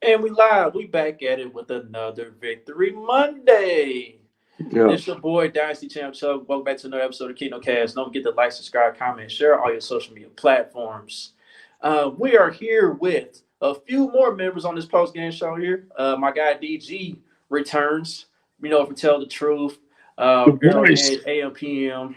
And we live. We back at it with another Victory Monday. Yeah. It's your boy Dynasty Champ Chuck. Welcome back to another episode of Kingdom Cast. Don't forget to like, subscribe, comment, share all your social media platforms. We are here with a few more members on this post game show here. My guy DG returns. If we tell the truth, The voice. Arrowhead AMPM.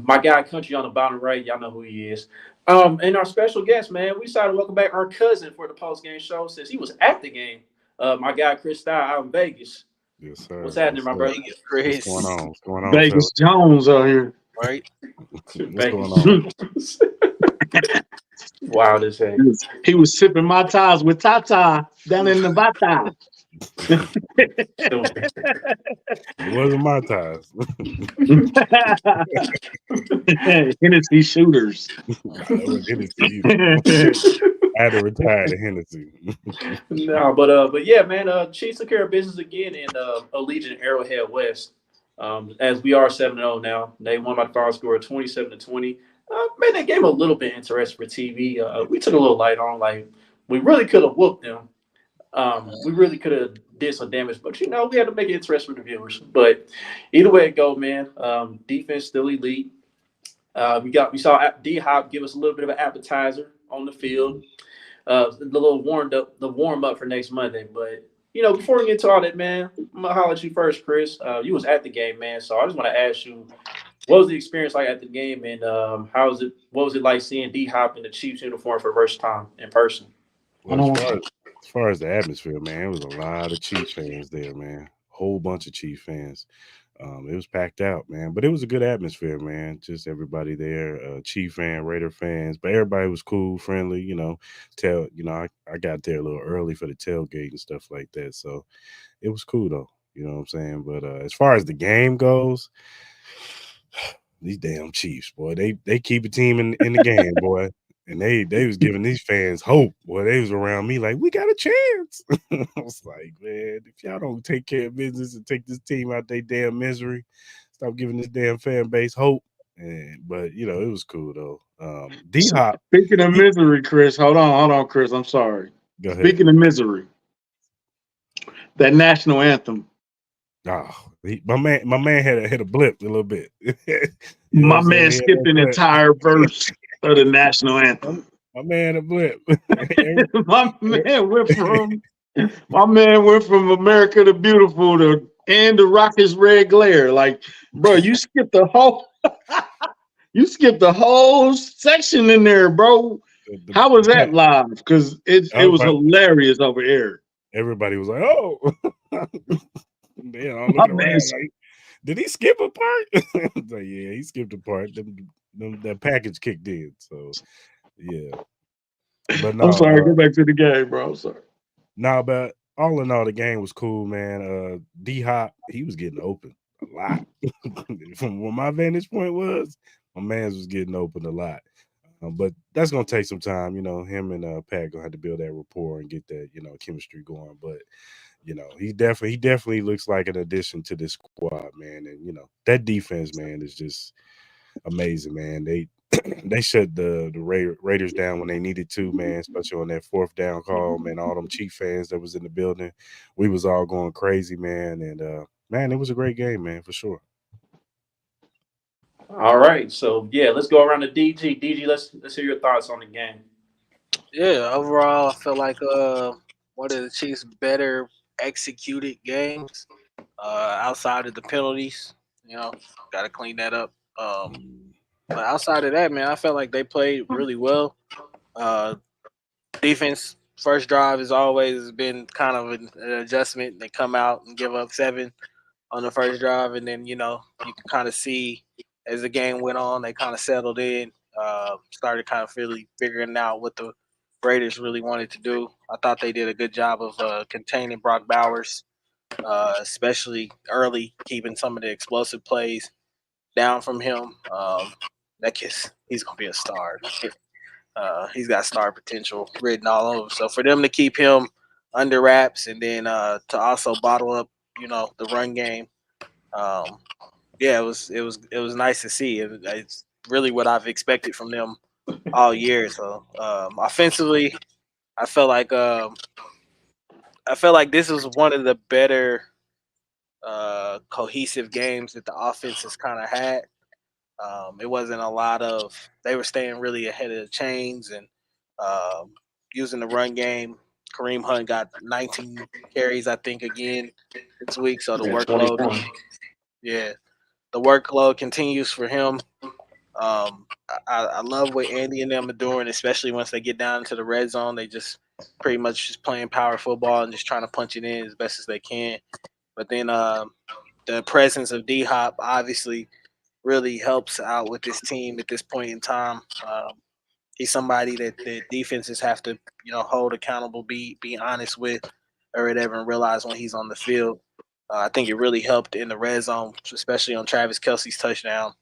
My guy Country on the bottom right, y'all know who he is. And our special guest, man, we decided to welcome back our cousin for the post game show since he was at the game. My guy Cris Style out in Vegas. Yes, sir. What's happening, my brother? What's Chris, going on? What's going on, Vegas Jones out here. right? What's going on? Wild as heck. He was sipping my ties with Tata down in Nevada. It wasn't my ties. Hennessy shooters. That was Hennessy. I had to retire to Hennessy. No, but yeah, man. Chiefs took care of business again in Allegiant Arrowhead West. As we are 7-0 now, they won by the final score of 27-20. Man, that game a little bit interesting for TV. We took a little light on, like we really could have whooped them. We really could have did some damage, but we had to make it interesting for the viewers. But either way it go, man. Defense still elite. We saw D Hop give us a little bit of an appetizer on the field. The warm up for next Monday. But before we get to all that, man, I'm gonna holler at you first, Chris. You was at the game, man. So I just want to ask you, what was the experience like at the game, and what was it like seeing D Hop in the Chiefs uniform for the first time in person? Well, as far as the atmosphere, man, it was a lot of Chiefs fans there, man. Whole bunch of Chiefs fans. It was packed out, man. But it was a good atmosphere, man. Just everybody there, Chief fan, Raider fans. But everybody was cool, friendly, I got there a little early for the tailgate and stuff like that. So it was cool though. You know what I'm saying? But as far as the game goes, these damn Chiefs, boy, they keep a team in the game, boy. And they was giving these fans hope. Boy, they was around me like, we got a chance. I was like, man, if y'all don't take care of business and take this team out their damn misery, stop giving this damn fan base hope. But it was cool though. D Hop. Speaking of misery, Chris, hold on, Chris. I'm sorry. Go ahead. Speaking of misery, that national anthem. Oh, my man had a blip a little bit. My man skipped an entire verse of the national anthem. My man a blip. my man went from America the Beautiful to and the Rockets Red Glare. Like, bro, you skipped the whole section in there, bro. How was that live? Because it was hilarious over air. Everybody was like, oh. I'm looking around like, did he skip a part? Like, yeah, he skipped a part. That package kicked in. So, yeah. But no, I'm sorry. Go back to the game, bro. I'm sorry. No, but all in all, the game was cool, man. D Hop, he was getting open a lot. From where my vantage point was, my man's was getting open a lot. But that's gonna take some time. Him and Pat gonna have to build that rapport and get that chemistry going. But he definitely looks like an addition to this squad, man. And that defense, man, is just amazing, man. They shut the Raiders down when they needed to, man, especially on that fourth down call, man. All them Chief fans that was in the building, we was all going crazy, man. And man, it was a great game, man, for sure. All right, so yeah, let's go around to DG. DG, let's hear your thoughts on the game. Yeah, overall, I feel like one of the Chiefs' better executed games outside of the penalties. Got to clean that up. But outside of that, man, I felt like they played really well. Defense, first drive has always been kind of an adjustment. They come out and give up 7 on the first drive, and then, you can kind of see as the game went on, they kind of settled in, started kind of figuring out what the Raiders really wanted to do. I thought they did a good job of containing Brock Bowers, especially early, keeping some of the explosive plays down from him. That kid, he's going to be a star. He's got star potential written all over. So for them to keep him under wraps and then to also bottle up, the run game, yeah, it was nice to see. It's really what I've expected from them all year. So offensively, I felt like I felt like this was one of the better cohesive games that the offense has kind of had. It wasn't a lot of they were staying really ahead of the chains and using the run game. Kareem Hunt got 19 carries, I think, again this week. So the workload, 21. yeah, the workload continues for him. I love what Andy and them are doing, especially once they get down into the red zone. They just pretty much just playing power football and just trying to punch it in as best as they can. But then the presence of D Hop obviously really helps out with this team at this point in time. He's somebody that the defenses have to, hold accountable, be honest with, or whatever, and realize when he's on the field. I think it really helped in the red zone, especially on Travis Kelce's touchdown.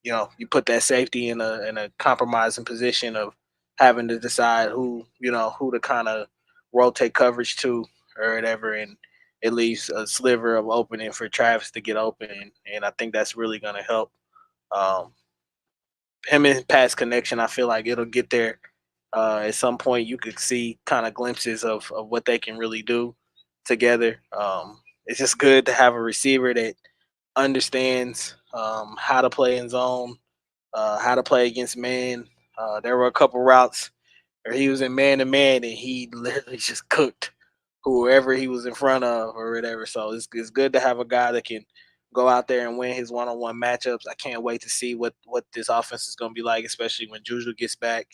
You put that safety in a compromising position of having to decide who to kind of rotate coverage to or whatever, and it leaves a sliver of opening for Travis to get open, and I think that's really going to help. Him and Pat's connection, I feel like it'll get there. At some point, you could see kind of glimpses of what they can really do together. It's just good to have a receiver that understands how to play in zone, how to play against man. There were a couple routes where he was in man-to-man and he literally just cooked whoever he was in front of or whatever. So it's good to have a guy that can go out there and win his one-on-one matchups. I can't wait to see what this offense is going to be like, especially when Juju gets back.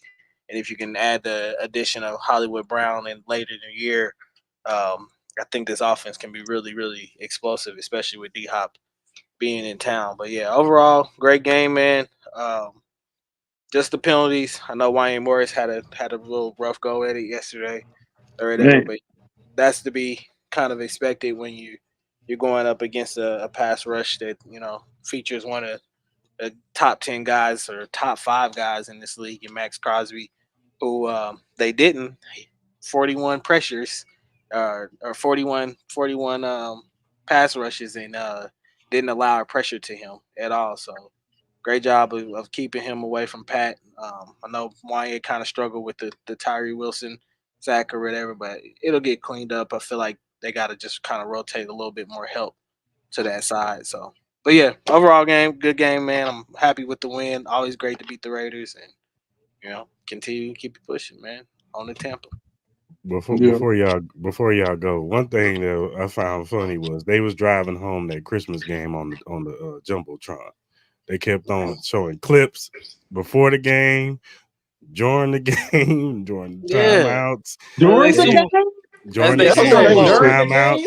And if you can add the addition of Hollywood Brown and later in the year, I think this offense can be really, really explosive, especially with D-Hop being in town. But, yeah, overall, great game, man. Just the penalties. I know Wayne Morris had a little rough go at it yesterday or whatever, but that's to be kind of expected when you're going up against a pass rush that, features one of the top 10 guys or top 5 guys in this league, and Max Crosby, who they didn't 41 pressures or 41 pass rushes and didn't allow a pressure to him at all. So great job of keeping him away from Pat. I know Wanye kind of struggled with the Tyree Wilson sack or whatever, but it'll get cleaned up. I feel like they got to just kind of rotate a little bit more help to that side. So, but yeah, overall game, good game, man. I'm happy with the win. Always great to beat the Raiders and, continue to keep it pushing, man, on the Tampa. Before y'all go, one thing that I found funny was they was driving home that Christmas game on the jumbotron. They kept on showing clips before the game, during the game, during timeouts. During the game? During the timeout.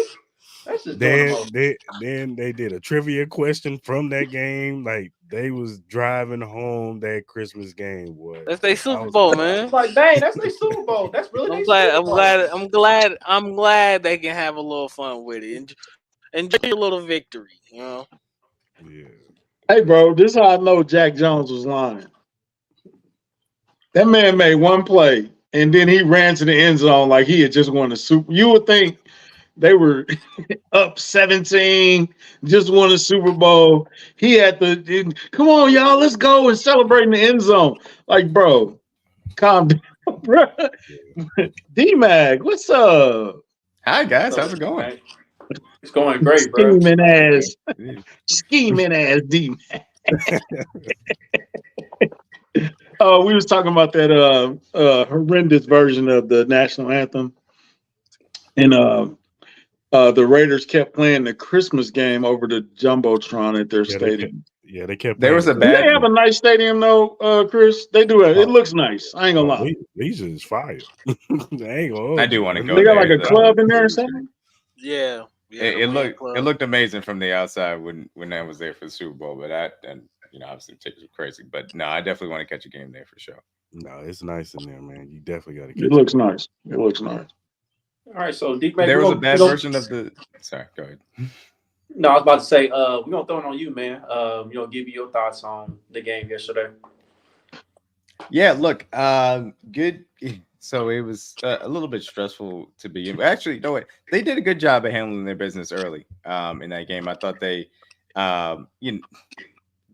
Then they did a trivia question from that game. Like they was driving home that Christmas game. That's their Super Bowl, man. Like, dang, that's their Super Bowl. That's really I'm glad they can have a little fun with it and enjoy a little victory, Yeah. Hey, bro, this is how I know Jack Jones was lying. That man made one play, and then he ran to the end zone like he had just won a Super. You would think they were up 17, just won a Super Bowl. He had to, come on, y'all, let's go and celebrate in the end zone. Like, bro, calm down, bro. D-Mag, what's up? Hi, guys. How's it going? It's going great, bro. Scheming ass D-Mag. We was talking about that horrendous version of the national anthem. And the Raiders kept playing the Christmas game over the Jumbotron at their stadium. They kept. There was a bad. They have a nice stadium though, Chris. They do it. It looks nice. I ain't gonna lie. These is fire. I do want to go. They got like a club in there or something. Yeah. It looked amazing from the outside when I was there for the Super Bowl, but obviously tickets were crazy. But no, I definitely want to catch a game there for sure. No, it's nice in there, man. You definitely got to catch it. Looks nice. It looks nice. All right, so there was a bad version of the. Sorry, go ahead. No, I was about to say, we're gonna throw it on you, man. Give you your thoughts on the game yesterday. Yeah, look, good. So it was a little bit stressful to begin with. Actually, you know what? They did a good job of handling their business early in that game. I thought the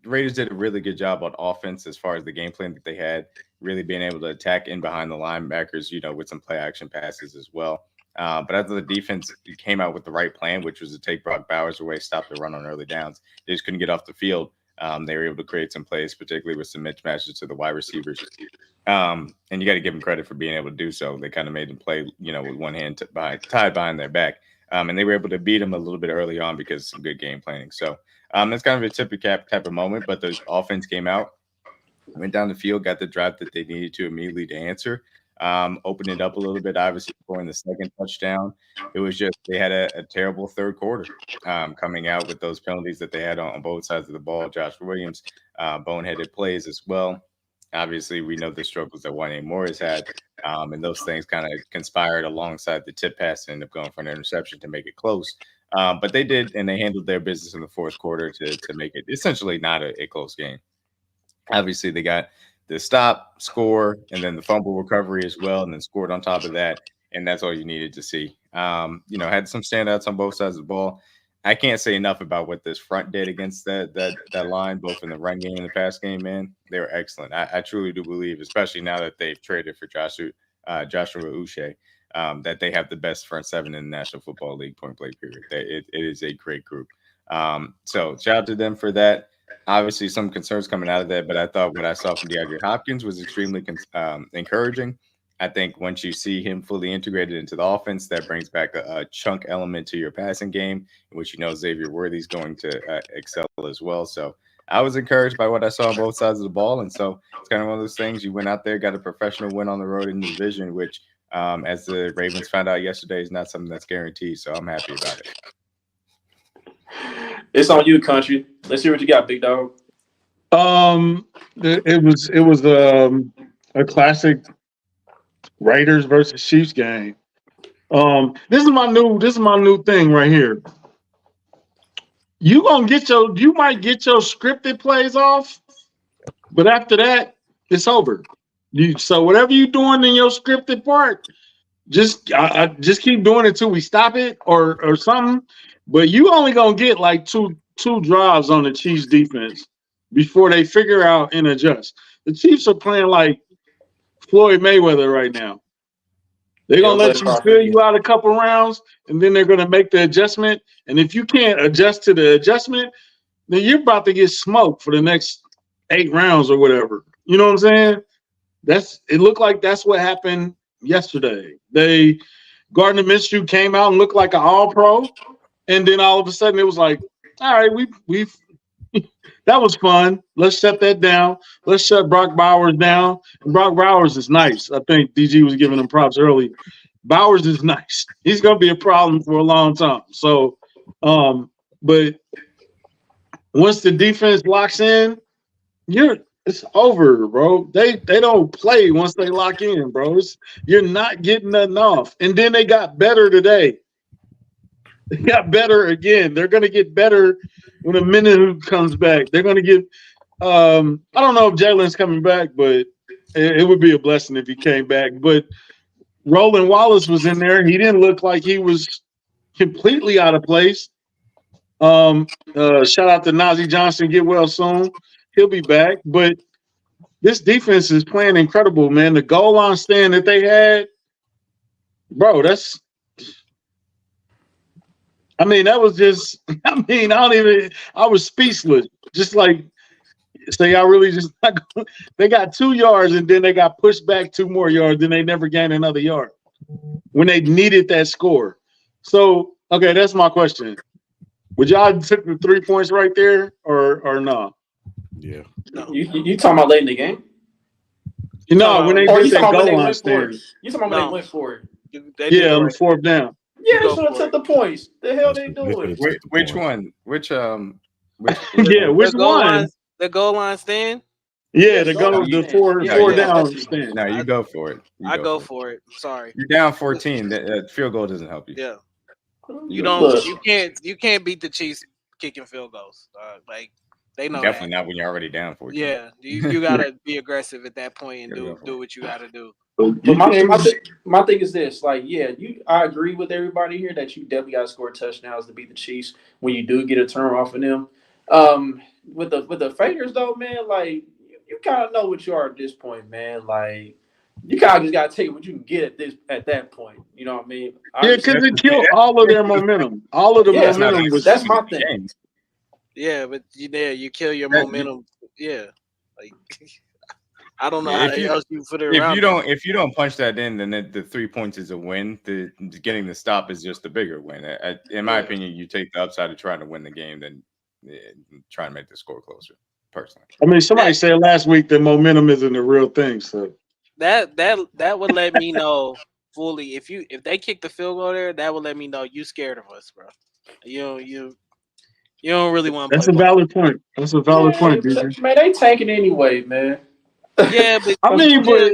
Raiders did a really good job on offense as far as the game plan that they had, really being able to attack in behind the linebackers, with some play action passes as well. But after the defense came out with the right plan, which was to take Brock Bowers away, stop the run on early downs, they just couldn't get off the field. They were able to create some plays, particularly with some mismatches to the wide receivers. And you got to give them credit for being able to do so. They kind of made them play, with one hand tied behind their back. And they were able to beat them a little bit early on because of some good game planning. So that's kind of a tippy cap type of moment. But the offense came out, went down the field, got the drive that they needed to immediately to answer. Opened it up a little bit, obviously, scoring the second touchdown. It was just they had a terrible third quarter coming out with those penalties that they had on both sides of the ball. Josh Williams, boneheaded plays as well. Obviously, we know the struggles that Wanye Morris had, and those things kind of conspired alongside the tip pass and ended up going for an interception to make it close. But they did, and they handled their business in the fourth quarter to make it essentially not a close game. Obviously, they got the stop, score, and then the fumble recovery as well, and then scored on top of that. And that's all you needed to see. Had some standouts on both sides of the ball. I can't say enough about what this front did against that line, both in the run game and the pass game, man. They were excellent. I truly do believe, especially now that they've traded for Joshua Uche, that they have the best front seven in the National Football League point blank period. It is a great group. So shout out to them for that. Obviously, some concerns coming out of that, but I thought what I saw from DeAndre Hopkins was extremely encouraging. I think once you see him fully integrated into the offense, that brings back a chunk element to your passing game, in which Xavier Worthy's going to excel as well. So I was encouraged by what I saw on both sides of the ball. And so it's kind of one of those things. You went out there, got a professional win on the road in the division, which, as the Ravens found out yesterday, is not something that's guaranteed. So I'm happy about it. It's on you, country. Let's hear what you got, big dog. It was a classic Raiders versus Chiefs game. This is my new thing right here. You might get your scripted plays off, but after that, it's over. So whatever you're doing in your scripted part, just keep doing it till we stop it or something. But you only gonna get like two drives on the Chiefs defense before they figure out and adjust. The Chiefs are playing like Floyd Mayweather right now. They're gonna let you fill you out a couple rounds, and then they're gonna make the adjustment. And if you can't adjust to the adjustment, then you're about to get smoked for the next 8 rounds or whatever. You know what I'm saying? It looked like that's what happened yesterday. Gardner Minshew came out and looked like an all-pro. And then all of a sudden it was like, all right, we've that was fun. Let's shut that down. Let's shut Brock Bowers down. And Brock Bowers is nice. I think DG was giving him props early. Bowers is nice. He's gonna be a problem for a long time. So but once the defense locks in, it's over, bro. They don't play once they lock in, bro. You're not getting nothing off. And then they got better today. They got better again. They're going to get better when a minute comes back. They're going to get I don't know if Jalen's coming back, but it would be a blessing if he came back. But Roland Wallace was in there. He didn't look like he was completely out of place. Shout out to Najee Johnson. Get well soon. He'll be back. But this defense is playing incredible, man. The goal line stand that they had, bro, that was just, I was speechless. Just like, they got 2 yards and then they got pushed back 2 more yards, then they never gained another yard when they needed that score. So, okay, that's my question. Would y'all took the 3 points right there or no? Yeah. No. You talking about late in the game? When they did that goal line stand. You talking about when they went for it? On the 4th down. Yeah, they should have took the points. The hell they doing? Which one? Which which one? The goal line stand? Yeah, the 4 down stand. No, you go for it. I go for it. Sorry. You're down 14. That field goal doesn't help you. Yeah. You can't beat the Chiefs kicking field goals. They know definitely that. not when you're already down 14. Yeah, you gotta be aggressive at that point and do what you gotta do. But my thing is this, I agree with everybody here that you definitely got to score touchdowns to beat the Chiefs when you do get a turn off of them. With the Faders though, man, you kind of know what you are at this point, man. You kind of just gotta take what you can get at that point. You know what I mean? Yeah, because it killed all of their momentum. All of the Yeah, momentum was. that's my thing. Game. Yeah, but you kill your That- momentum. Yeah, like I don't know how If you else you put it around. if you don't punch that in, then the 3 points is a win. The getting the stop is just a bigger win. In my opinion, you take the upside of trying to win the game than trying to make the score closer. Personally, I mean, somebody said last week that momentum isn't a real thing. So that would let me know fully if they kick the field goal there, that would let me know you scared of us, bro. You don't really want to that's play a ball. valid point. That's a valid point, DJ. Man, they tanking anyway, man. Yeah, but I mean, still, but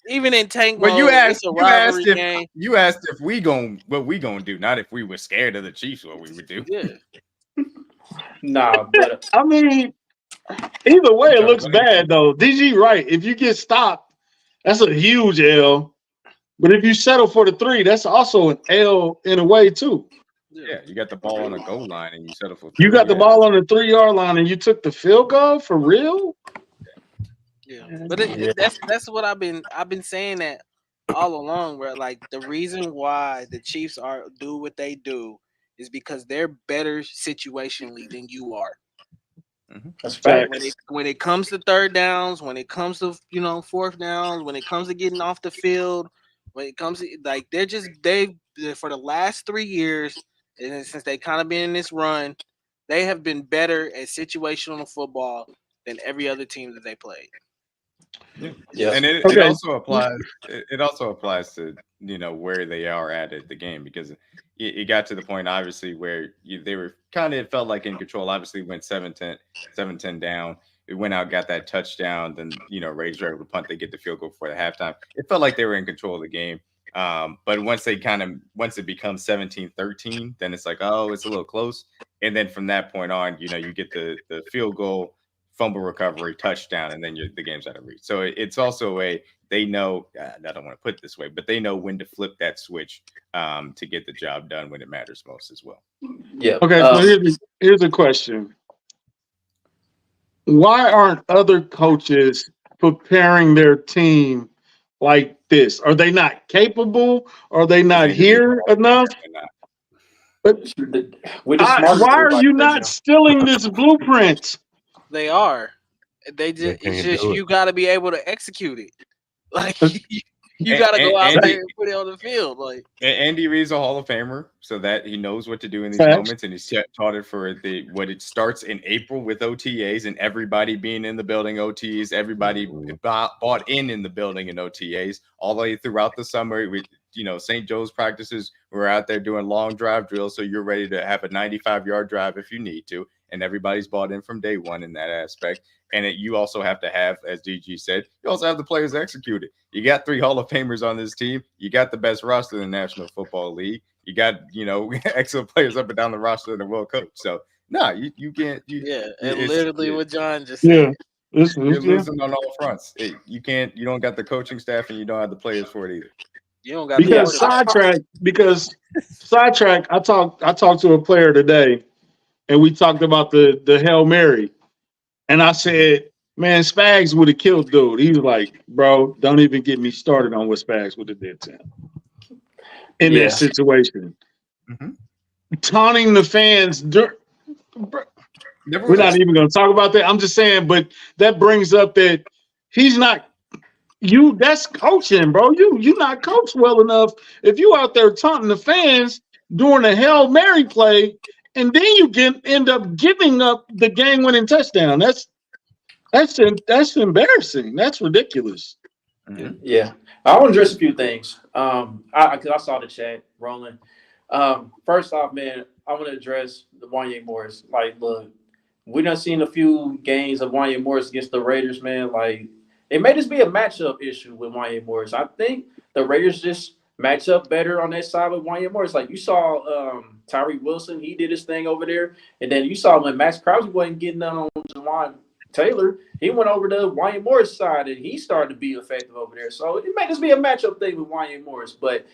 even in tank well, mode, it's a rivalry game. you asked if what we gonna do, not if we were scared of the Chiefs, what we would do. Yeah, Nah, but I mean, either way, it looks bad though. DG right. If you get stopped, that's a huge L. But if you settle for the 3, that's also an L in a way too. Yeah, you got the ball on the goal line and you settle for 3. You got the ball on the 3-yard line and you took the field goal for real. yeah. But that's what I've been saying that all along. Where like the reason why the Chiefs do what they do is because they're better situationally than you are. that's fact. When it comes to third downs, when it comes to fourth downs, when it comes to getting off the field, when it comes to like they for the last 3 years, and since they kind of been in this run, they have been better at situational football than every other team that they played. Yeah, And it also applies. It also applies to where they are at the game, because it got to the point obviously where they were kind of, it felt like in control. Obviously went 7-10 down. It went out, got that touchdown. Then Raiders were able to punt. They get the field goal before the halftime. It felt like they were in control of the game. But once it becomes 17-13, then it's like, oh, it's a little close. And then from that point on, you get the field goal, fumble recovery, touchdown, and then the game's out of reach. So it's also they know, I don't want to put it this way, but they know when to flip that switch to get the job done when it matters most as well. Yeah. Okay, so here's a question. Why aren't other coaches preparing their team like this? Are they not capable? Are they not here enough? But why are you not stealing this blueprint? They are. It's just you got to be able to execute it. Like you got to go out there and put it on the field. Like Andy Reid's a Hall of Famer, so that he knows what to do in these moments, and he's taught it for what it starts in April with OTAs and everybody being in the building. OTAs, everybody bought in the building in OTAs all the way throughout the summer. With St. Joe's practices, we're out there doing long drive drills, so you're ready to have a 95-yard drive if you need to, and everybody's bought in from day one in that aspect. And you also have to have, as DG said, you also have the players execute it. You got 3 Hall of Famers on this team. You got the best roster in the National Football League. You got, excellent players up and down the roster and the well coached. So, no, you can't. And literally what John just said. Yeah. You're losing on all fronts. You don't got the coaching staff and you don't have the players for it either. You don't got sidetrack. I talked to a player today, and we talked about the Hail Mary. And I said, man, Spags would have killed dude. He was like, bro, don't even get me started on what Spags would have did to him in that situation. Mm-hmm. Taunting the fans. We're not even going to talk about that. I'm just saying, but that brings up that he's not you. That's coaching, bro. You not coached well enough. If you out there taunting the fans during a Hail Mary play, and then you end up giving up the game-winning touchdown. That's embarrassing. That's ridiculous. Mm-hmm. Yeah, I want to address a few things. Because I saw the chat rolling. First off, man, I want to address the Wanya Morris. Like, look, we done seen a few games of Wanya Morris against the Raiders, man. Like, it may just be a matchup issue with Wanya Morris. I think the Raiders just match up better on that side with Wanya Morris. Like, you saw Tyree Wilson, he did his thing over there. And then you saw when Max Crosby wasn't getting done on Jawan Taylor, he went over to Wanya Morris' side, and he started to be effective over there. So it may just be a matchup thing with Wanya Morris. But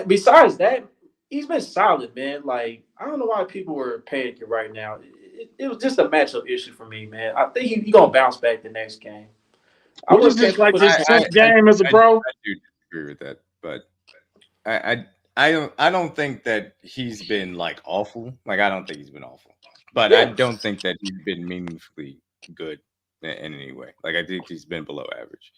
besides that, he's been solid, man. Like, I don't know why people were panicking right now. It was just a matchup issue for me, man. I think he's going to bounce back the next game. I What would is have this came like for his this. 10th game as a pro? I do agree with that, but I don't think that he's been like awful. Like I don't think he's been awful, but I don't think that he's been meaningfully good in any way. Like I think he's been below average,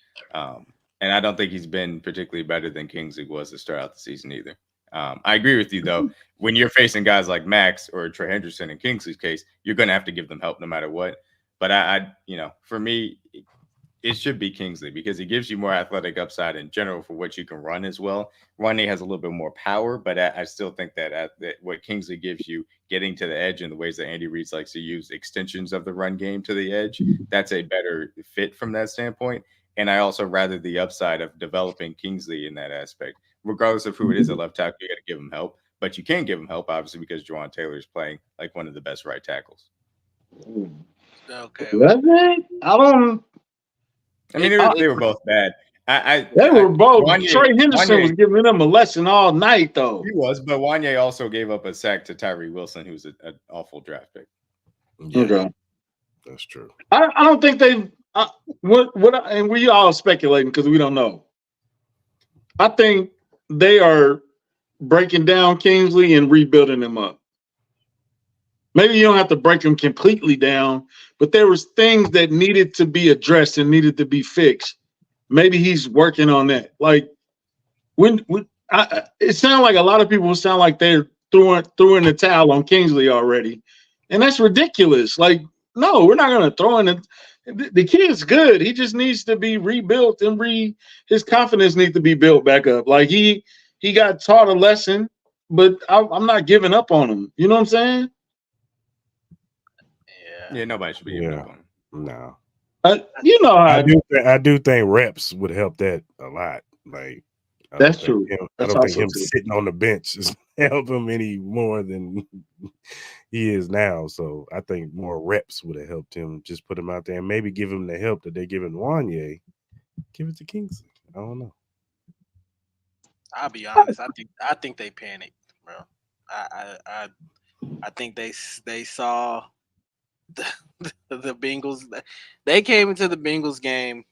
and I don't think he's been particularly better than Kingsley was to start out the season either. I agree with you though. When you're facing guys like Max or Trey Henderson in Kingsley's case, you're going to have to give them help no matter what. But for me, it should be Kingsley because he gives you more athletic upside in general for what you can run as well. Ronnie has a little bit more power, but I still think that what Kingsley gives you, getting to the edge in the ways that Andy Reid likes to use extensions of the run game to the edge, that's a better fit from that standpoint. And I also rather the upside of developing Kingsley in that aspect. Regardless of who it is at left tackle, you got to give him help. But you can give him help, obviously, because Juwan Taylor is playing like one of the best right tackles. Okay. That's it. I don't. I mean, they were both bad. They were both. Wanye, Trey Henderson was giving them a lesson all night, though. He was, but Wanye also gave up a sack to Tyree Wilson, who's an awful draft pick. Yeah, Okay, that's true. I don't think they. And we all speculating because we don't know. I think they are breaking down Kingsley and rebuilding him up. Maybe you don't have to break him completely down, but there was things that needed to be addressed and needed to be fixed. Maybe he's working on that. Like it sounded like a lot of people sound like they're throwing the towel on Kingsley already, and that's ridiculous. Like, no, we're not going to throw in it. The kid's good. He just needs to be rebuilt and his confidence needs to be built back up. Like he got taught a lesson, but I'm not giving up on him. You know what I'm saying? Yeah, nobody should be giving up on him. No. You know how I do think reps would help that a lot. Like that's true. I don't think him sitting on the bench is help him any more than he is now. So I think more reps would have helped him. Just put him out there and maybe give him the help that they're giving Wanye. Give it to Kingsley. I don't know. I'll be honest. I think they panicked, bro. I think they saw the Bengals. They came into the Bengals game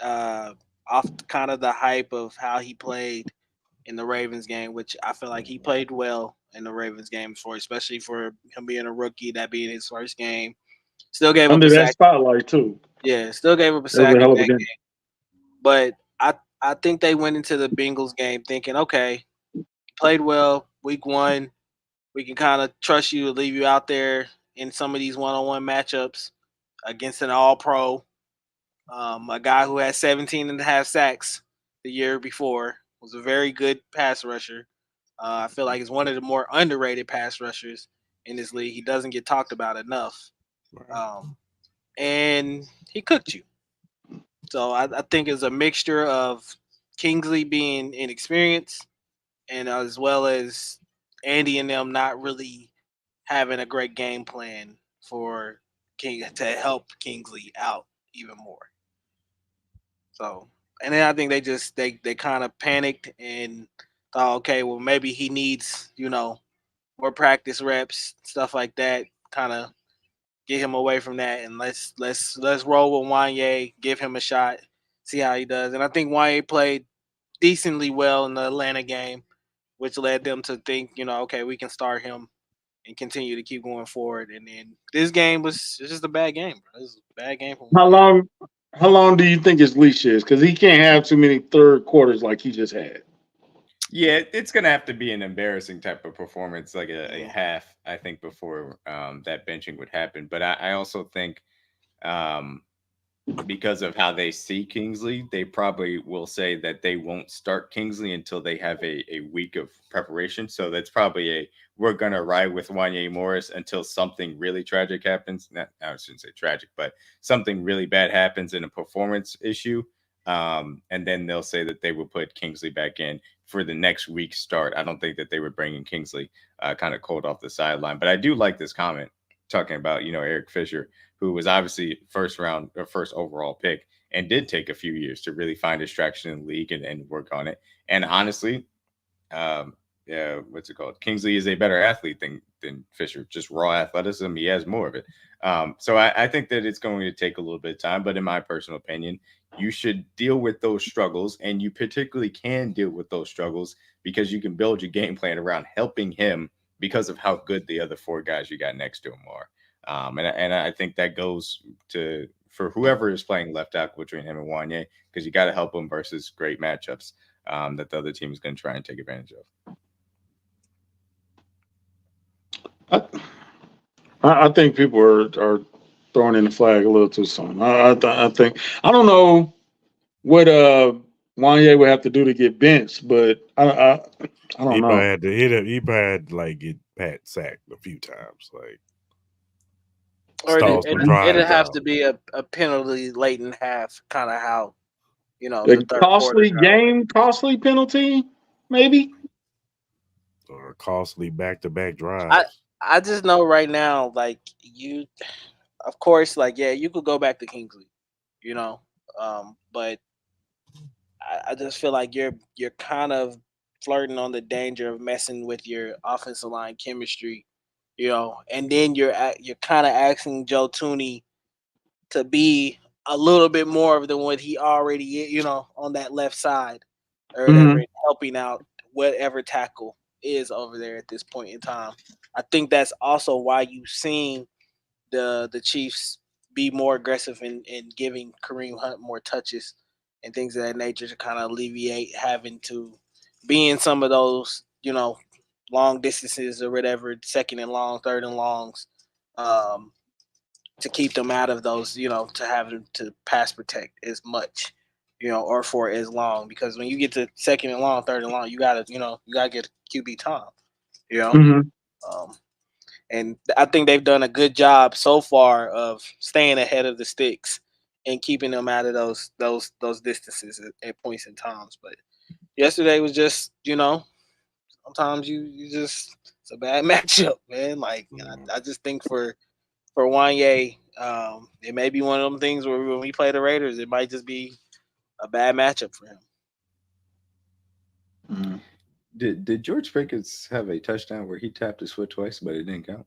off kind of the hype of how he played in the Ravens game, which I feel like he played well in the Ravens game especially for him being a rookie, that being his first game. Still gave under up a that sack. spotlight too. Yeah, still gave up a sack in that game. But I think they went into the Bengals game thinking, okay, played well week 1. We can kind of trust you to leave you out there in some of these one-on-one matchups against an all-pro. A guy who had 17 and a half sacks the year before, was a very good pass rusher. I feel like he's one of the more underrated pass rushers in this league. He doesn't get talked about enough. And he cooked you. So I think it's a mixture of Kingsley being inexperienced and as well as Andy and them not really having a great game plan for to help Kingsley out even more. So, and then I think they kind of panicked and thought, okay, well maybe he needs, more practice reps, stuff like that, kind of get him away from that, and let's roll with Wanye, give him a shot, see how he does. And I think Wanye played decently well in the Atlanta game, which led them to think, okay, we can start him and continue to keep going forward. And then this game was just a bad game, bro. This was a bad game for Wanye. How long do you think his leash is? Because he can't have too many third quarters like he just had. Yeah, it's going to have to be an embarrassing type of performance, like a half, I think, before that benching would happen. But I also think because of how they see Kingsley, they probably will say that they won't start Kingsley until they have a week of preparation. So that's probably we're going to ride with Wanye Morris until something really tragic happens. I shouldn't say tragic, but something really bad happens in a performance issue. And then they'll say that they will put Kingsley back in for the next week's start. I don't think that they were bringing Kingsley kind of cold off the sideline. But I do like this comment talking about, Eric Fisher, who was obviously first overall pick and did take a few years to really find his traction in the league and work on it. And honestly, what's it called? Kingsley is a better athlete than Fisher. Just raw athleticism, he has more of it. So I think that it's going to take a little bit of time, but in my personal opinion, you should deal with those struggles, and you particularly can deal with those struggles because you can build your game plan around helping him because of how good the other four guys you got next to him are. And I think that goes for whoever is playing left tackle between him and Wanye, because you got to help him versus great matchups that the other team is going to try and take advantage of. I think people are throwing in the flag a little too soon. I think I don't know what Wanye would have to do to get benched, but I don't know. He probably had to like get Pat sacked a few times, like. Or it'd have to be a penalty late in half, kind of how, a costly game, costly penalty, maybe, or costly back-to-back drives. I just know right now, like of course, like you could go back to Kingsley, but I just feel like you're kind of flirting on the danger of messing with your offensive line chemistry. And then you're kind of asking Joe Thuney to be a little bit more than what he already is, on that left side or whatever, helping out whatever tackle is over there at this point in time. I think that's also why you've seen the Chiefs be more aggressive in giving Kareem Hunt more touches and things of that nature to kind of alleviate having to be in some of those, long distances or whatever, second and long, third and longs, to keep them out of those, to have them to pass protect as much, or for as long. Because when you get to second and long, third and long, you gotta get QB time, and I think they've done a good job so far of staying ahead of the sticks and keeping them out of those distances at points in times. But yesterday was just, sometimes you just, it's a bad matchup, man. Like, I just think for Wanye, it may be one of them things where when we play the Raiders, it might just be a bad matchup for him. Did George Pickens have a touchdown where he tapped his foot twice, but it didn't count?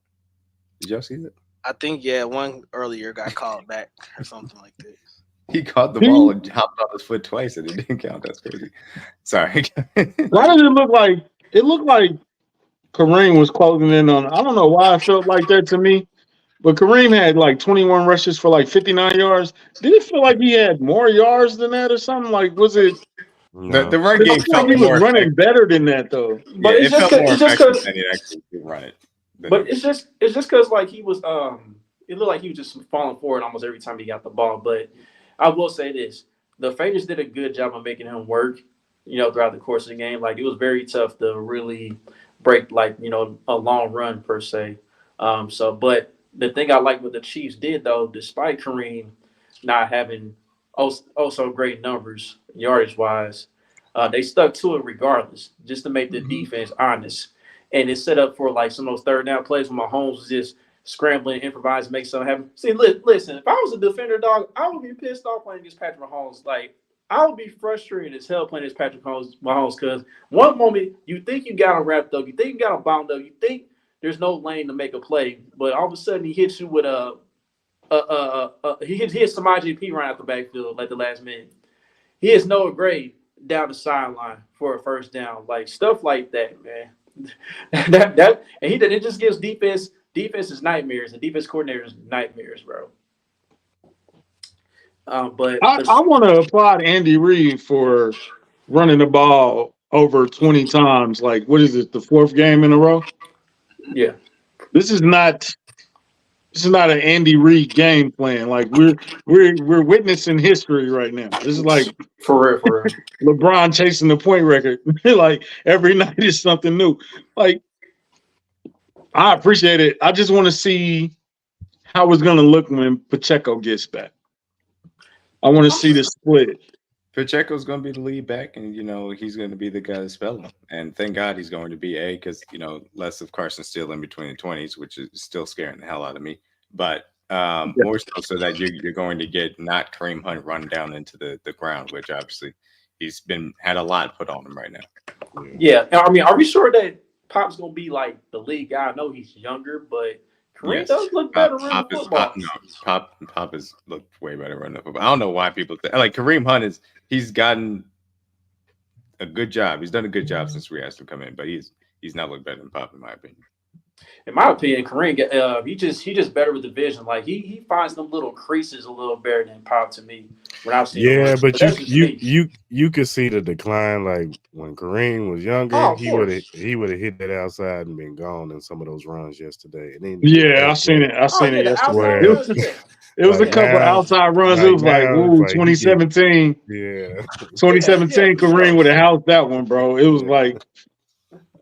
Did y'all see that? I think one earlier got called back or something like that. He caught the ball and hopped on his foot twice, and it didn't count. That's crazy. Sorry. Why did it look like? It looked like Kareem was closing in on. I don't know why I felt like that to me, but Kareem had like 21 rushes for like 59 yards. Did it feel like he had more yards than that or something? Like, was it? No. The run game felt he was more running better than that though. But it felt more effective than he actually could run it. But it's just because like he was it looked like he was just falling forward almost every time he got the ball. But I will say this: the Raiders did a good job of making him work, throughout the course of the game. Like, it was very tough to really break like a long run per se. But the thing I like what the Chiefs did though, despite Kareem not having so great numbers yardage wise, they stuck to it regardless, just to make the defense honest. And it set up for like some of those third down plays when Mahomes was just scrambling, improvising, make something happen. See, listen, if I was a defender, dog, I would be pissed off playing against Patrick Mahomes. Like, I would be frustrated as hell playing against Patrick Mahomes because one moment you think you got him wrapped up, you think you got him bound up, you think there's no lane to make a play, but all of a sudden he hits you with he hits Samaje P right out the backfield like the last minute. He hits Noah Gray down the sideline for a first down, like stuff like that, man. It just gives defenses nightmares and defense coordinators nightmares, bro. But I want to applaud Andy Reid for running the ball over 20 times. Like, what is it, the fourth game in a row? Yeah. This is not an Andy Reid game plan. Like, we're witnessing history right now. This is like for real. LeBron chasing the point record. Like, every night is something new. Like, I appreciate it. I just want to see how it's going to look when Pacheco gets back. I want to see the split. Pacheco's going to be the lead back, and he's going to be the guy to spell him. And thank God he's going to be because less of Carson Steele in between the 20s, which is still scaring the hell out of me. But more so that you're going to get not Kareem Hunt run down into the ground, which obviously he's had a lot put on him right now. Yeah, I mean, are we sure that Pop's gonna be like the lead guy? I know he's younger, but Kareem does look better running football. Pop has looked way better running football. I don't know why people think like Kareem Hunt he's gotten a good job. He's done a good job since we asked him to come in, but he's not looked better than Pop in my opinion. In my opinion, Kareem, he just better with the vision. Like he finds them little creases a little better than Pop to me when I've seen. Yeah, him. but you could see the decline. Like when Kareem was younger, he would have hit that outside and been gone in some of those runs yesterday. And then I seen it. I seen it yesterday. It was like a couple outside runs. It was like, 2017. 2017 Kareem would have housed that one, bro. It was like.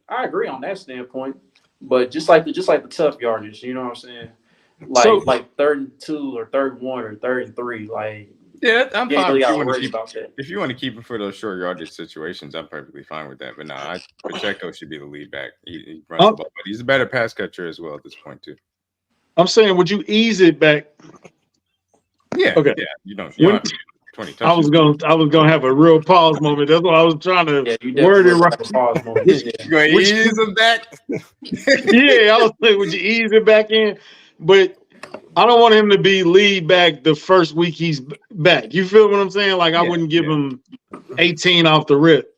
I agree on that standpoint, but just like the tough yardage, you know what I'm saying? Like 3rd and 2 or 3rd and 1 or 3rd and 3, like I'm fine. Really if you want to keep him for those short yardage situations, I'm perfectly fine with that. But no, Pacheco should be the lead back. He runs the ball, but he's a better pass catcher as well at this point too. I'm saying, would you ease it back? Yeah. Okay. Yeah. You don't have to 20 touches. I was gonna have a real pause moment. That's why I was trying to word it right. Pause moment. You gonna ease him back? I was like, would you ease it back in? But I don't want him to be lead back the first week he's back. You feel what I'm saying? Like I wouldn't give him 18 off the rip.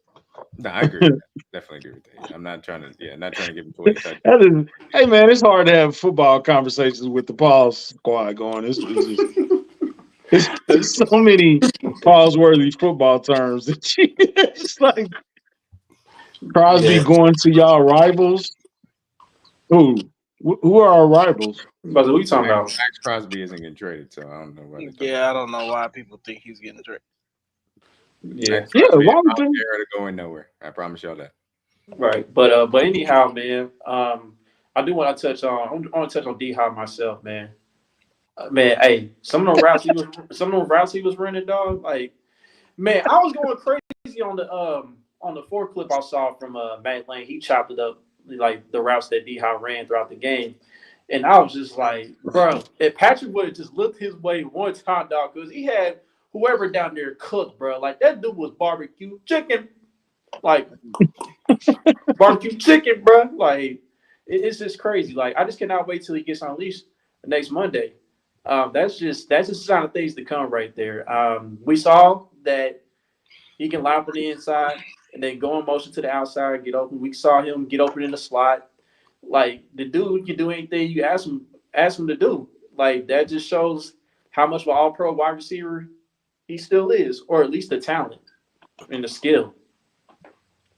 No, I agree with that. Definitely agree with that. I'm not trying to give him 20 touches. Hey man, it's hard to have football conversations with the pause squad going. There's so many pause-worthy football terms that it's like Crosby going to y'all rivals. Who are our rivals? But what are you talking about? Max Crosby isn't getting traded, so I don't know why. I don't know why people think he's getting traded. Why would they? They're going nowhere. I promise y'all that. Right, but anyhow, man, I do want to touch on. I want to touch on D-Hop myself, man. Man, hey, some of the routes he was running, dog. Like, man, I was going crazy on the 4 clip I saw from Matt Lane. He chopped it up like the routes that D-Hop ran throughout the game, and I was just like, bro, if Patrick would have just looked his way one time, dog, because he had whoever down there cooked, bro. Like that dude was barbecue chicken, like barbecue chicken, bro. Like it's just crazy. Like I just cannot wait till he gets unleashed next Monday. That's just a sign of things to come right there. We saw that he can line up on the inside and then go in motion to the outside, get open. We saw him get open in the slot. Like the dude can do anything you ask him to do. Like that just shows how much of an all-pro wide receiver he still is, or at least the talent and the skill.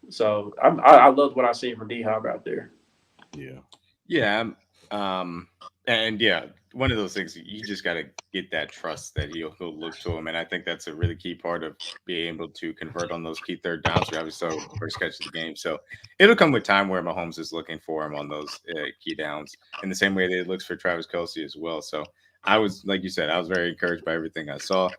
So I loved what I seen from D-Hop out there. One of those things, you just got to get that trust that he'll look to him. And I think that's a really key part of being able to convert on those key third downs. We obviously saw first catch of the game. So it'll come with time where Mahomes is looking for him on those key downs in the same way that it looks for Travis Kelce as well. So I was, like you said, I was very encouraged by everything I saw.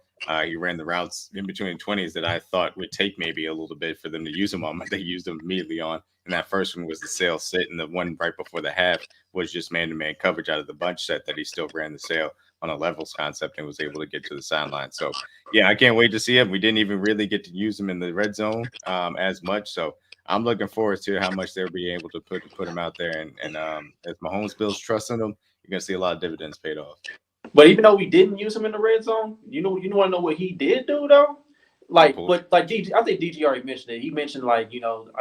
He ran the routes in between the 20s that I thought would take maybe a little bit for them to use him on, but they used him immediately on. And that first one was the sail sit, and the one right before the half was just man-to-man coverage out of the bunch set that he still ran the sail on a levels concept and was able to get to the sideline. So, I can't wait to see him. We didn't even really get to use him in the red zone as much. So I'm looking forward to how much they'll be able to put him out there. And as Mahomes builds trust in him, you're going to see a lot of dividends paid off. But even though we didn't use him in the red zone, you want to know what he did do though? I think DG already mentioned it. He mentioned I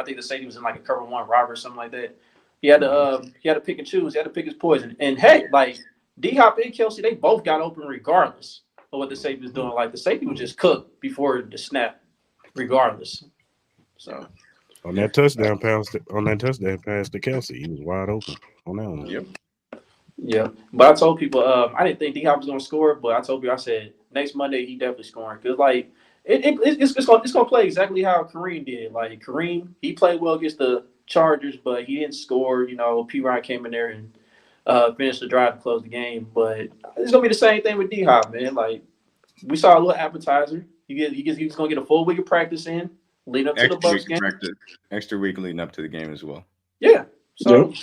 think the safety was in like a cover one robber or something like that. He had to pick and choose. He had to pick his poison. And hey, like D-Hop and Kelce, they both got open regardless of what the safety was doing. Like the safety was just cooked before the snap, regardless. So on that touchdown pass to Kelce, he was wide open on that one. Yep. Yeah, but I told people I didn't think D-Hop was going to score, but I told you, I said next Monday he definitely scoring because like it's going to play exactly how Kareem did. Like Kareem, he played well against the Chargers, but he didn't score. P. Ryan came in there and finished the drive to close the game. But it's going to be the same thing with D-Hop, man. Like we saw a little appetizer. He's going to get a full week of practice in, leading up to the Bucs game. Extra week leading up to the game as well. Yeah, so. Yep.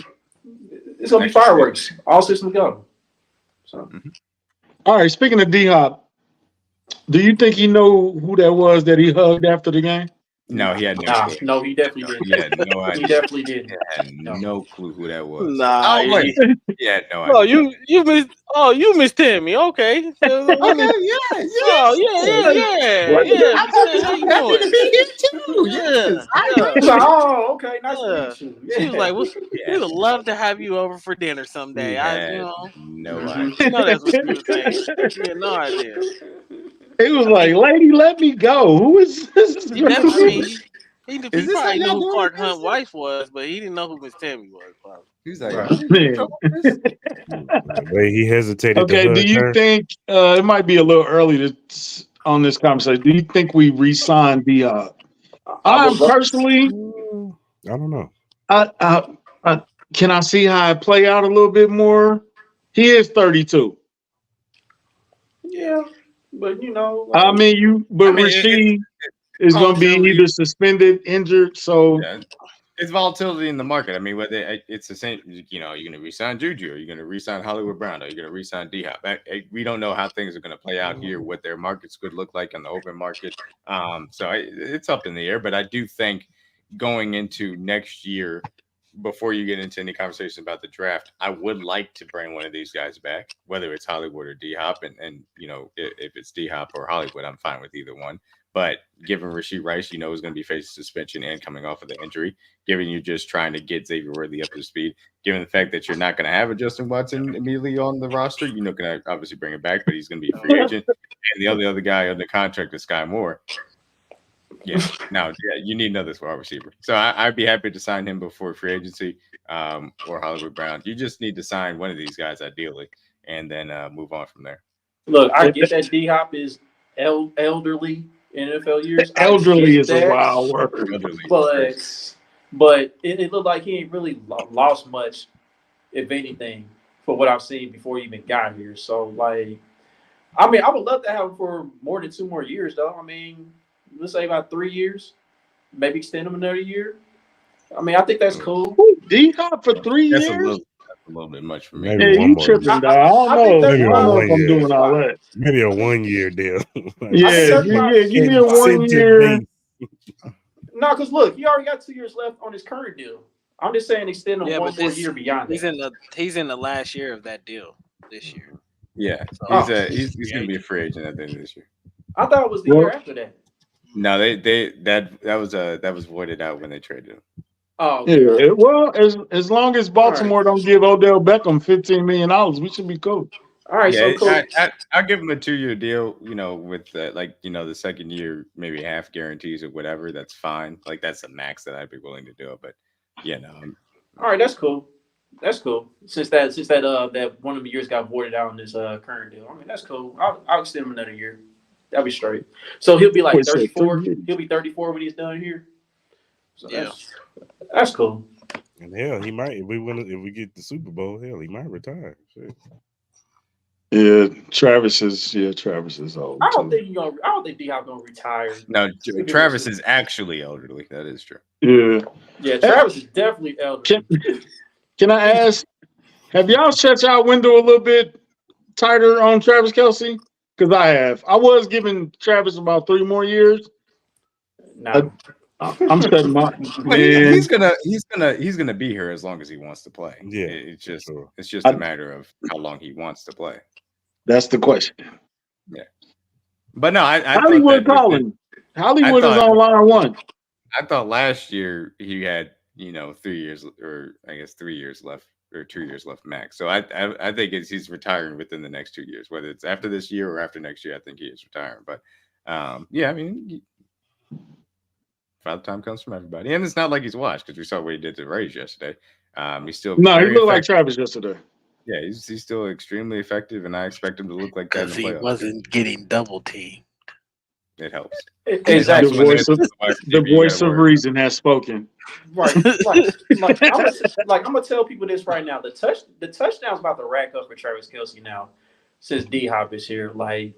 It's gonna be fireworks. All systems go. So, all right. Speaking of D-Hop, Do you think he know who that was that he hugged after the game? No, he had no Nah, clue. no, he definitely didn't. He had no He idea. definitely didn't. He had no clue who that was. Nah, Oh, wait. He had no oh, idea. you missed Timmy. Okay. So, Okay, yeah. Miss Tim, how you doing? to be here too. Yeah. He's like, oh, okay, nice Yeah. to meet you. She was like, we would love to have you over for dinner someday. He had no Mhm. idea. You know that's what she was saying. She had no idea. He was like, "Lady, let me go." Who is this? He definitely, he Is this how probably knew y'all who doing Clark it, Hunt's Chris? wife was, but he didn't know who Miss Tammy was. Probably. He's like, Right. "Are you in trouble, Chris?" The way he hesitated Okay, to do hug you her. think it might be a little early to on this conversation? Do you think we re-sign the? I I'm would love- personally, I don't know. can I see how it play out a little bit more? He is 32. Yeah, but you know, I mean, but I mean, Rasheed is going to be volatility. either suspended, injured. So Yeah. It's volatility in the market. I mean, whether it's the same, you know, you're going to re-sign Juju, or you're going to re-sign Hollywood Brown, or you're going to re-sign D-Hop. We don't know how things are going to play out here, what their markets could look like in the open market. So it's up in the air. But I do think going into next year, before you get into any conversation about the draft, I would like to bring one of these guys back, whether it's Hollywood or D-Hop. And you know, if it's D-Hop or Hollywood, I'm fine with either one. But given Rashee Rice, you know, is going to be facing suspension and coming off of the injury, given you just trying to get Xavier Worthy up to speed, given the fact that you're not going to have a Justin Watson immediately on the roster, you're not going to obviously bring him back, but he's going to be a free agent. And the other guy under contract is Sky Moore. Yeah, you need another wide receiver. So I'd be happy to sign him before free agency or Hollywood Brown. You just need to sign one of these guys ideally, and then move on from there. Look, I get that D-Hop is elderly in NFL years. I elderly get is a that, wild word. but it looked like he ain't really lost much, if anything, for what I've seen before he even got here. So, like, I mean, I would love to have him for more than 2 more years, though. I mean, let's say about 3 years, maybe extend him another year. I mean, I think that's cool. D-Hop for 3 That's years? a little bit much for me. Maybe Yeah, one you more tripping, year. dog. I don't know. Maybe I don't know one if I'm year. doing all that. Maybe a 1 year deal. Yeah, give me a 1 year. No, because look, he already got 2 years left on his current deal. I'm just saying extend him Yeah, one but more year beyond that. He's in the last year of that deal this year. Yeah, he's going to be a free agent at the end of this year. I thought it was the year after that. No, that was voided out when they traded him. Oh, okay. Yeah. Well, as long as Baltimore don't give Odell Beckham $15 million, we should be cool. All right, Yeah, so cool. I'll give him a 2-year deal, you know, with the second year, maybe half guarantees or whatever. That's fine. Like, that's the max that I'd be willing to do. But yeah, no. All right, that's cool. That's cool. Since that one of the years got voided out in this current deal. I mean, that's cool. I'll extend him another year. That'll be straight. So he'll be like 34. He'll be 34 when he's done here. So that's cool. And hell, he might if we get the Super Bowl. Hell, he might retire. Shit. Yeah, Travis is old. I don't think D-Hop gonna retire. No, Travis is actually elderly. That is true. Yeah, Travis is definitely elderly. Can I ask? Have y'all shut y'all window a little bit tighter on Travis Kelce? Because I have. I was giving Travis about 3 more years. No. I'm setting my man. He's gonna be here as long as he wants to play. Yeah, it's just a matter of how long he wants to play. That's the question. Yeah, but no, I Hollywood calling. Hollywood is on line 1. I thought last year he had 3 years, or I guess 3 years left, or 2 years left max. So I think he's retiring within the next 2 years, whether it's after this year or after next year. I think he is retiring. But yeah, I mean, Father Time comes from everybody, and it's not like he's washed because we saw what he did to Rays yesterday. He's still he looked like Travis yesterday. Yeah, he's still extremely effective, and I expect him to look like that. Because he wasn't getting double teamed. It helps. Exactly. The voice of reason has spoken. Right. I'm gonna tell people this right now. The touchdown's about to rack up for Travis Kelce now, since D-Hop is here. Like,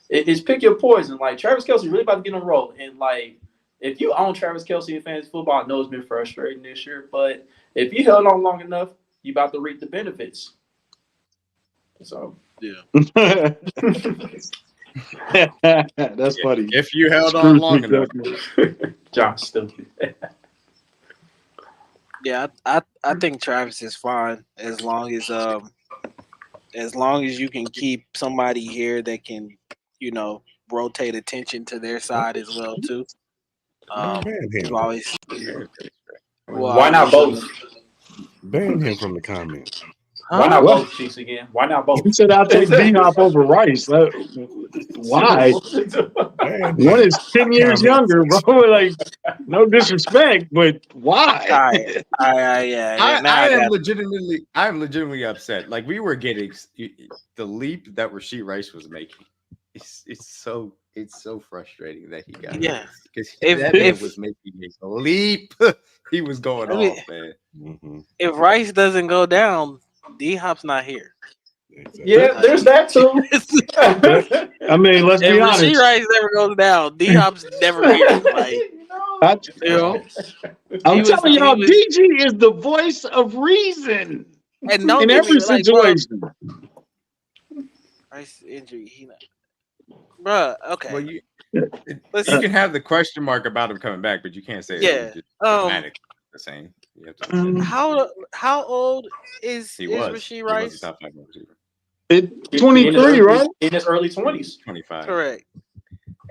it's pick your poison. Like, Travis Kelce really about to get on roll, and like, if you own Travis Kelce in fantasy football, I know it's been frustrating this year, but if you held on long enough, you about to reap the benefits. So yeah. That's funny. If you held on long enough. Josh stupid. Yeah, I think Travis is fine as long as you can keep somebody here that can, rotate attention to their side as well too. Ban We've him. always Why not both? Ban him from the comments. Why not What? both, Chiefs again? Why not both? He said I'll take D-Hop over Rice. Why? Ban One him. is 10 years younger, bro. Like, no disrespect, but why? I am legitimately upset. Like we were getting the leap that Rashee Rice was making. It's so frustrating that he got because that man was making a leap. He was going off, man. Mm-hmm. If Rice doesn't go down, D-Hop's not here. Exactly. Yeah, there's that too. I mean, let's If be Rashee honest. Rice never goes down, D-Hop's never here. Like, I'm he was- telling he y'all, was- DG is the voice of reason and don't in get every me like, bro, situation. Rice injury, bruh. Okay, Well, you listen. can have the question mark about him coming back, but you can't say Yeah. automatically the same. You have to How old is he was Rashee He Rice? was a top 5 receiver. 23, right? In his early 20s. 25. Correct.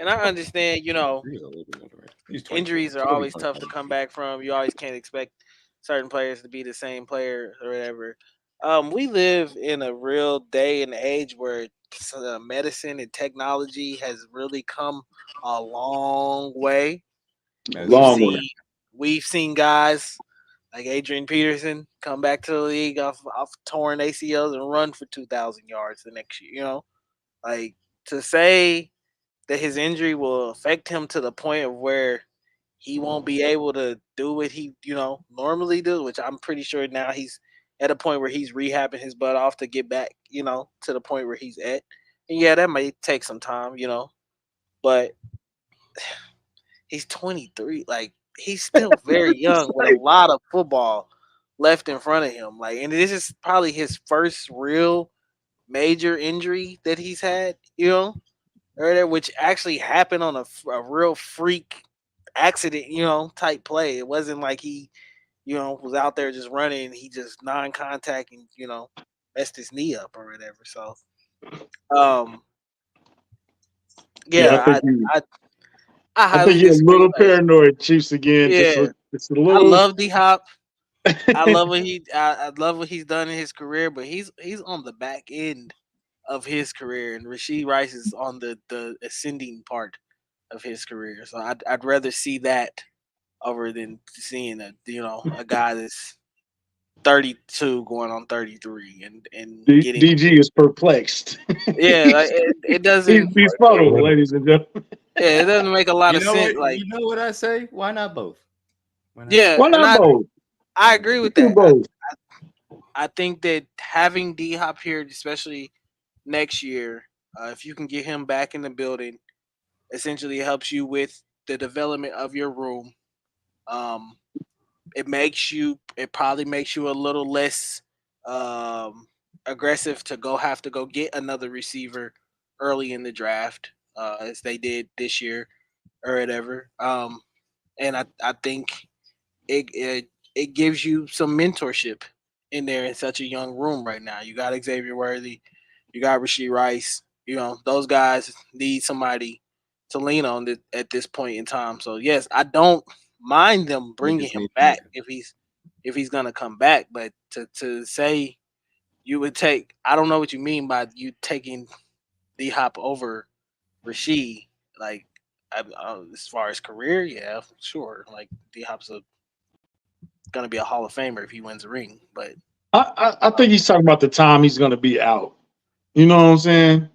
And I understand, He's a little bit older, right? He's 24. injuries are He'll be always tough to 25. come back from. You always can't expect certain players to be the same player or whatever. We live in a real day and age where medicine and technology has really come a long way. Long way. We've seen guys like Adrian Peterson come back to the league off torn ACLs and run for 2,000 yards the next year. Like to say that his injury will affect him to the point of where he won't be able to do what he, normally do, which I'm pretty sure now he's at a point where he's rehabbing his butt off to get back, to the point where he's at. And yeah, that may take some time, but he's 23. Like he's still very young with a lot of football left in front of him. Like, and this is probably his first real major injury that he's had, which actually happened on a real freak accident, type play. It wasn't like he, was out there just running. He just non-contact and, messed his knee up or whatever. So, I think you're a little paranoid, Chiefs again. Yeah, just a little. I love D-Hop. I love what he's done in his career, but he's on the back end of his career, and Rashee Rice is on the ascending part of his career. So I'd rather see that over than seeing a guy that's 32 going on 33 and getting DG is perplexed. Yeah, it doesn't. He's fuddled, ladies and gentlemen. Yeah, it doesn't make a lot of sense. Like, you know what I say? Why not both? Why not both? I agree with Do that. both. I think that having D-Hop here, especially next year, if you can get him back in the building, essentially helps you with the development of your room. It probably makes you a little less aggressive to have to go get another receiver early in the draft, as they did this year or whatever. And I think it gives you some mentorship in there in such a young room right now. You got Xavier Worthy, you got Rashee Rice. Those guys need somebody to lean on at this point in time. So yes, I don't mind them bringing him back if he's gonna come back. But to say you would take, I don't know what you mean by you taking D-Hop over Rashee. Like as far as career, yeah, sure. Like D-Hop's gonna be a Hall of Famer if he wins a ring. But I think he's talking about the time he's gonna be out. You know what I'm saying?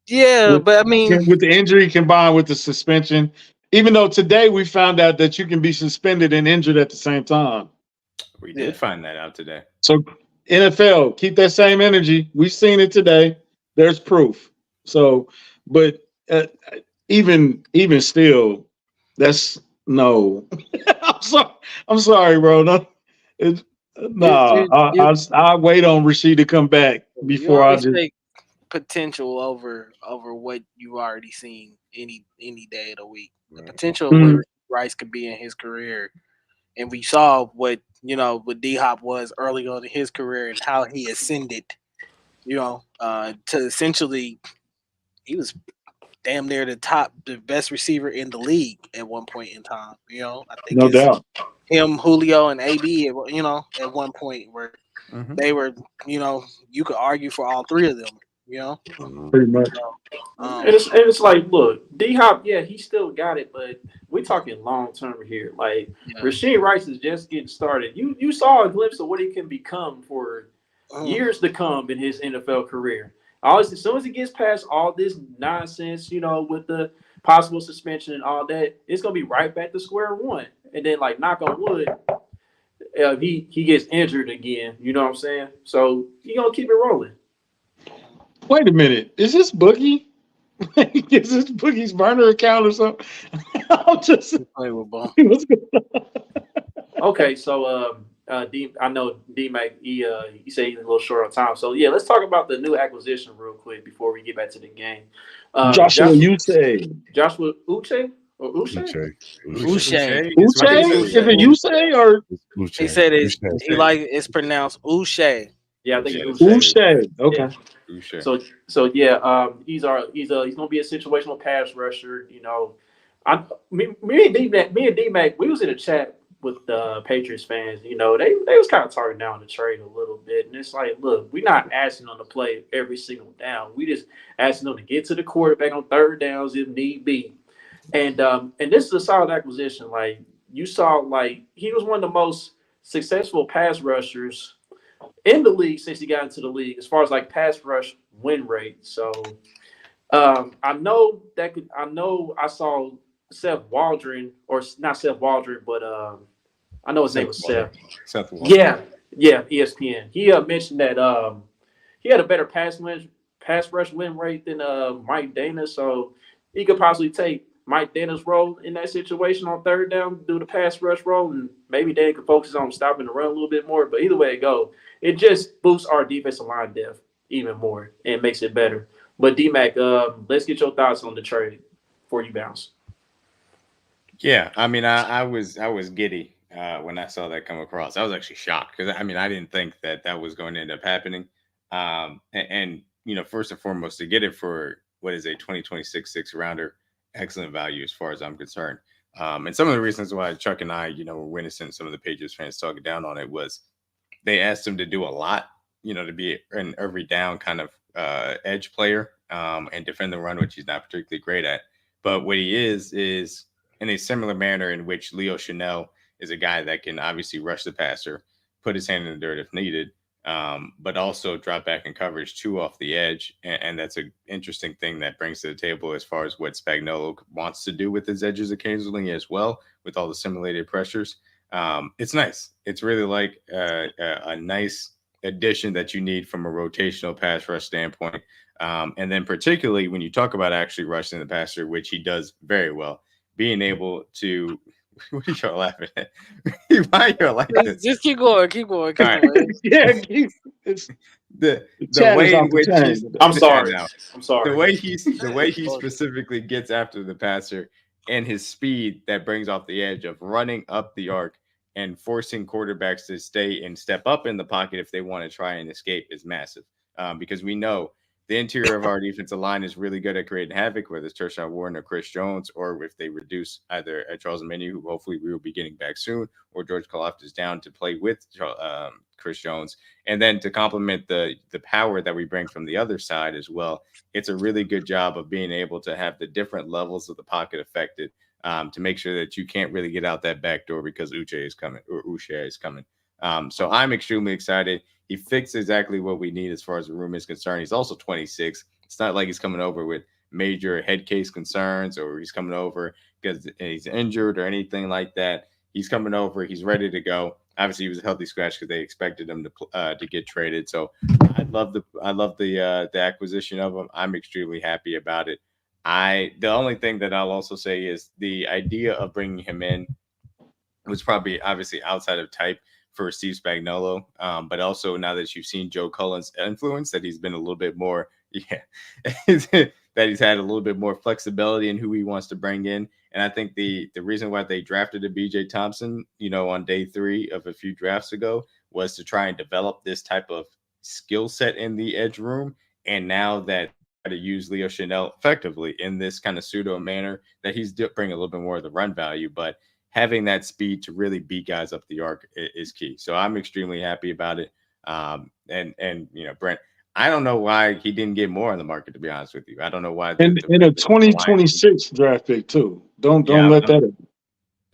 Yeah, but I mean, with the injury combined with the suspension, even though today we found out that you can be suspended and injured at the same time. We did find that out today. So NFL, keep that same energy. We've seen it today. There's proof. So, but even still, that's no. I'm sorry, bro. No, I wait on Rashee to come back before I just. potential over what you already seen any day of the week. The Right. potential of what Rice could be in his career, and we saw what what D Hop was early on in his career and how he ascended. To essentially he was damn near the best receiver in the league at one point in time. I think No it's doubt. him, Julio, and AB. At one point where Mhm. they were, you could argue for all three of them. Mhm. Pretty much. And it's like, look, D Hop, yeah, he still got it, but we're talking long term here. Like Yeah. Rasheed Rice is just getting started. You saw a glimpse of what he can become for years to come in his NFL career. Always, as soon as he gets past all this nonsense, with the possible suspension and all that, it's gonna be right back to square one. And then, like, knock on wood, he gets injured again. You know what I'm saying? So he gonna keep it rolling. Wait a minute. Is this Boogie? Is this Boogie's burner account or something? I'm just. Play with Bum. What's going on? Okay, so I know D-Mac, he said he's a little short on time. So, yeah, let's talk about the new acquisition real quick before we get back to the game. Joshua, you say. Joshua Uche or Uche? Uche. Uche? Is it you say or He said it's pronounced Uche. Yeah, I think it's Uche. Uche? Okay. Yeah. So yeah, he's gonna be a situational pass rusher. Me and D-Mac, we was in a chat with the Patriots fans. They was kind of talking down the trade a little bit, and it's like, look, we're not asking them to play every single down. We just asking them to get to the quarterback on third downs if need be. And this is a solid acquisition. Like you saw, like he was one of the most successful pass rushers in the league since he got into the league, as far as like pass rush win rate. So I know I saw Seth Waldron, or not Seth Waldron, but I know his name was Seth. Seth Waldron. Yeah, ESPN. He mentioned that he had a better pass rush win rate than Mike Dana, so he could possibly take Mike Dana's role in that situation on third down, do the pass rush role, and maybe Dana could focus on stopping the run a little bit more. But either way it goes, it just boosts our defensive line depth even more and makes it better. But D-Mac, let's get your thoughts on the trade before you bounce. Yeah, I mean, I was giddy when I saw that come across. I was actually shocked because I didn't think that was going to end up happening. And first and foremost, to get it for what is a 2026 sixth rounder, excellent value as far as I'm concerned. And some of the reasons why Chuck and I, were witnessing some of the Patriots fans talking down on it was they asked him to do a lot, to be an every down kind of edge player and defend the run, which he's not particularly great at. But what he is in a similar manner in which Leo Chanel is a guy that can obviously rush the passer, put his hand in the dirt if needed, but also drop back in coverage too off the edge. And that's an interesting thing that brings to the table as far as what Spagnuolo wants to do with his edges occasionally as well, with all the simulated pressures. It's nice. It's really like a nice addition that you need from a rotational pass rush standpoint. And then particularly when you talk about actually rushing the passer, which he does very well, being able to – what are y'all laughing at? Why are you laughing? Just keep going. Yeah, the way in which he's – I'm sorry. The way he specifically gets after the passer and his speed that brings off the edge of running up the arc and forcing quarterbacks to stay and step up in the pocket if they want to try and escape is massive. Because we know the interior of our defensive line is really good at creating havoc, whether it's Tershawn Warren or Chris Jones, or if they reduce either Charles Omenihu, who hopefully we will be getting back soon, or George Karlaftis down to play with Chris Jones. And then to complement the power that we bring from the other side as well, it's a really good job of being able to have the different levels of the pocket affected to make sure that you can't really get out that back door because Uche is coming. So I'm extremely excited. He fixed exactly what we need as far as the room is concerned. He's also 26. It's not like he's coming over with major head case concerns or he's coming over because he's injured or anything like that. He's coming over. He's ready to go. Obviously, he was a healthy scratch because they expected him to get traded. So I love the acquisition of him. I'm extremely happy about it. The only thing that I'll also say is the idea of bringing him in was probably obviously outside of type for Steve Spagnuolo, but also now that you've seen Joe Cullen's influence, that he's been a little bit more Yeah, that he's had a little bit more flexibility in who he wants to bring in. And I think the reason why they drafted a BJ Thompson, on day 3 of a few drafts ago, was to try and develop this type of skill set in the edge room. And now that to use Leo Chanel effectively in this kind of pseudo manner, that he's bringing a little bit more of the run value, but having that speed to really beat guys up the arc is key. So I'm extremely happy about it. And Brent, I don't know why he didn't get more on the market, to be honest with you. I don't know why. In a 2026 draft pick too. Don't let that.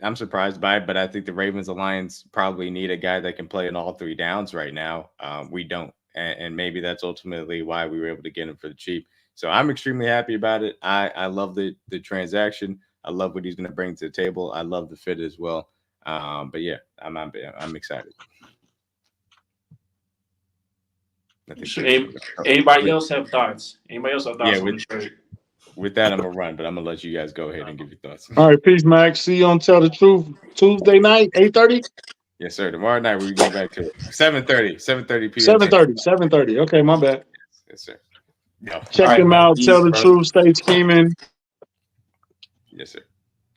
I'm surprised by it, but I think the Ravens Alliance probably need a guy that can play in all 3 downs right now. We don't, and maybe that's ultimately why we were able to get him for the cheap. So I'm extremely happy about it. I love the transaction. I love what he's going to bring to the table. I love the fit as well. But yeah, I'm excited. Anybody else have thoughts? Anybody else have thoughts on the trade? With that, I'm gonna run, but I'm gonna let you guys go ahead and give your thoughts. All right, peace, Max. See you on Tell the Truth Tuesday night, 8:30. Yes, sir. Tomorrow night we go back to it. 7:30 p.m. 7:30. Okay, my bad. Yes, sir. No. Check him out. Tell the Truth. Stay scheming. Yes, sir.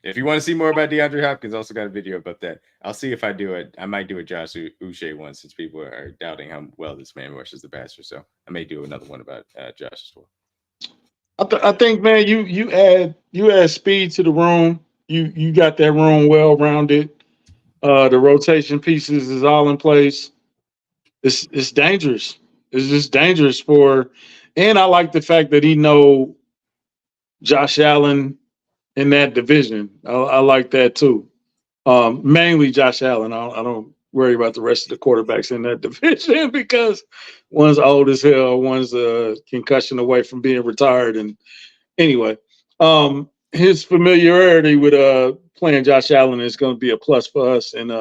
If you want to see more about DeAndre Hopkins, also got a video about that. I'll see if I do it. I might do a Josh Uche one, since people are doubting how well this man rushes the passer. So I may do another one about Josh as well. I think, man, you add speed to the room. You got that room well rounded. The rotation pieces is all in place. It's dangerous. It's just dangerous and I like the fact that he know Josh Allen in that division. I like that too. Mainly Josh Allen. I don't worry about the rest of the quarterbacks in that division because one's old as hell, one's a concussion away from being retired. And anyway, his familiarity with playing Josh Allen is going to be a plus for us. And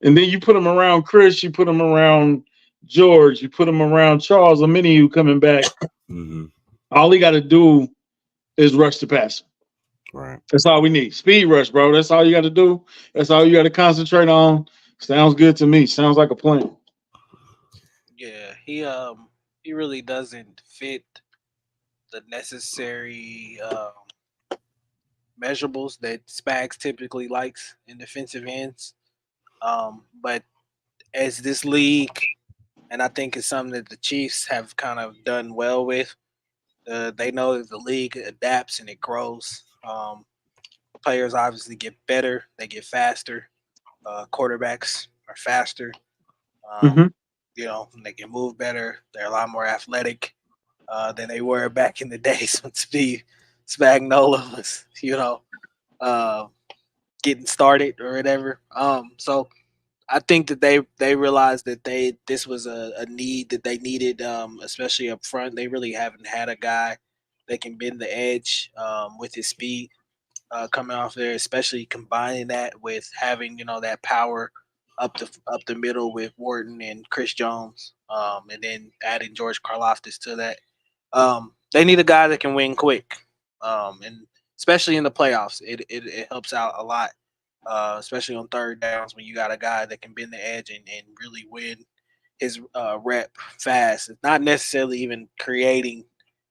then you put him around Cris, you put him around George, you put him around Charles, a many who coming back. Mm-hmm. All he got to do is rush the passer. Right. That's all we need. Speed rush, bro. That's all you got to do. That's all you got to concentrate on. Sounds good to me. Sounds like a plan. Yeah, he really doesn't fit the necessary measurables that Spags typically likes in defensive ends. But as this league, and I think it's something that the Chiefs have kind of done well with, they know that the league adapts and it grows. Players obviously get better, they get faster. Quarterbacks are faster. They can move better. They're a lot more athletic than they were back in the days when Steve Spagnuolo was, getting started or whatever. So I think that they realized that this was a need that they needed, especially up front. They really haven't had a guy that can bend the edge with his speed coming off there, especially combining that with having that power up the middle with Wharton and Chris Jones, and then adding George Karlaftis to that. They need a guy that can win quick, and especially in the playoffs, it helps out a lot. Especially on third downs when you got a guy that can bend the edge and really win his rep fast. It's not necessarily even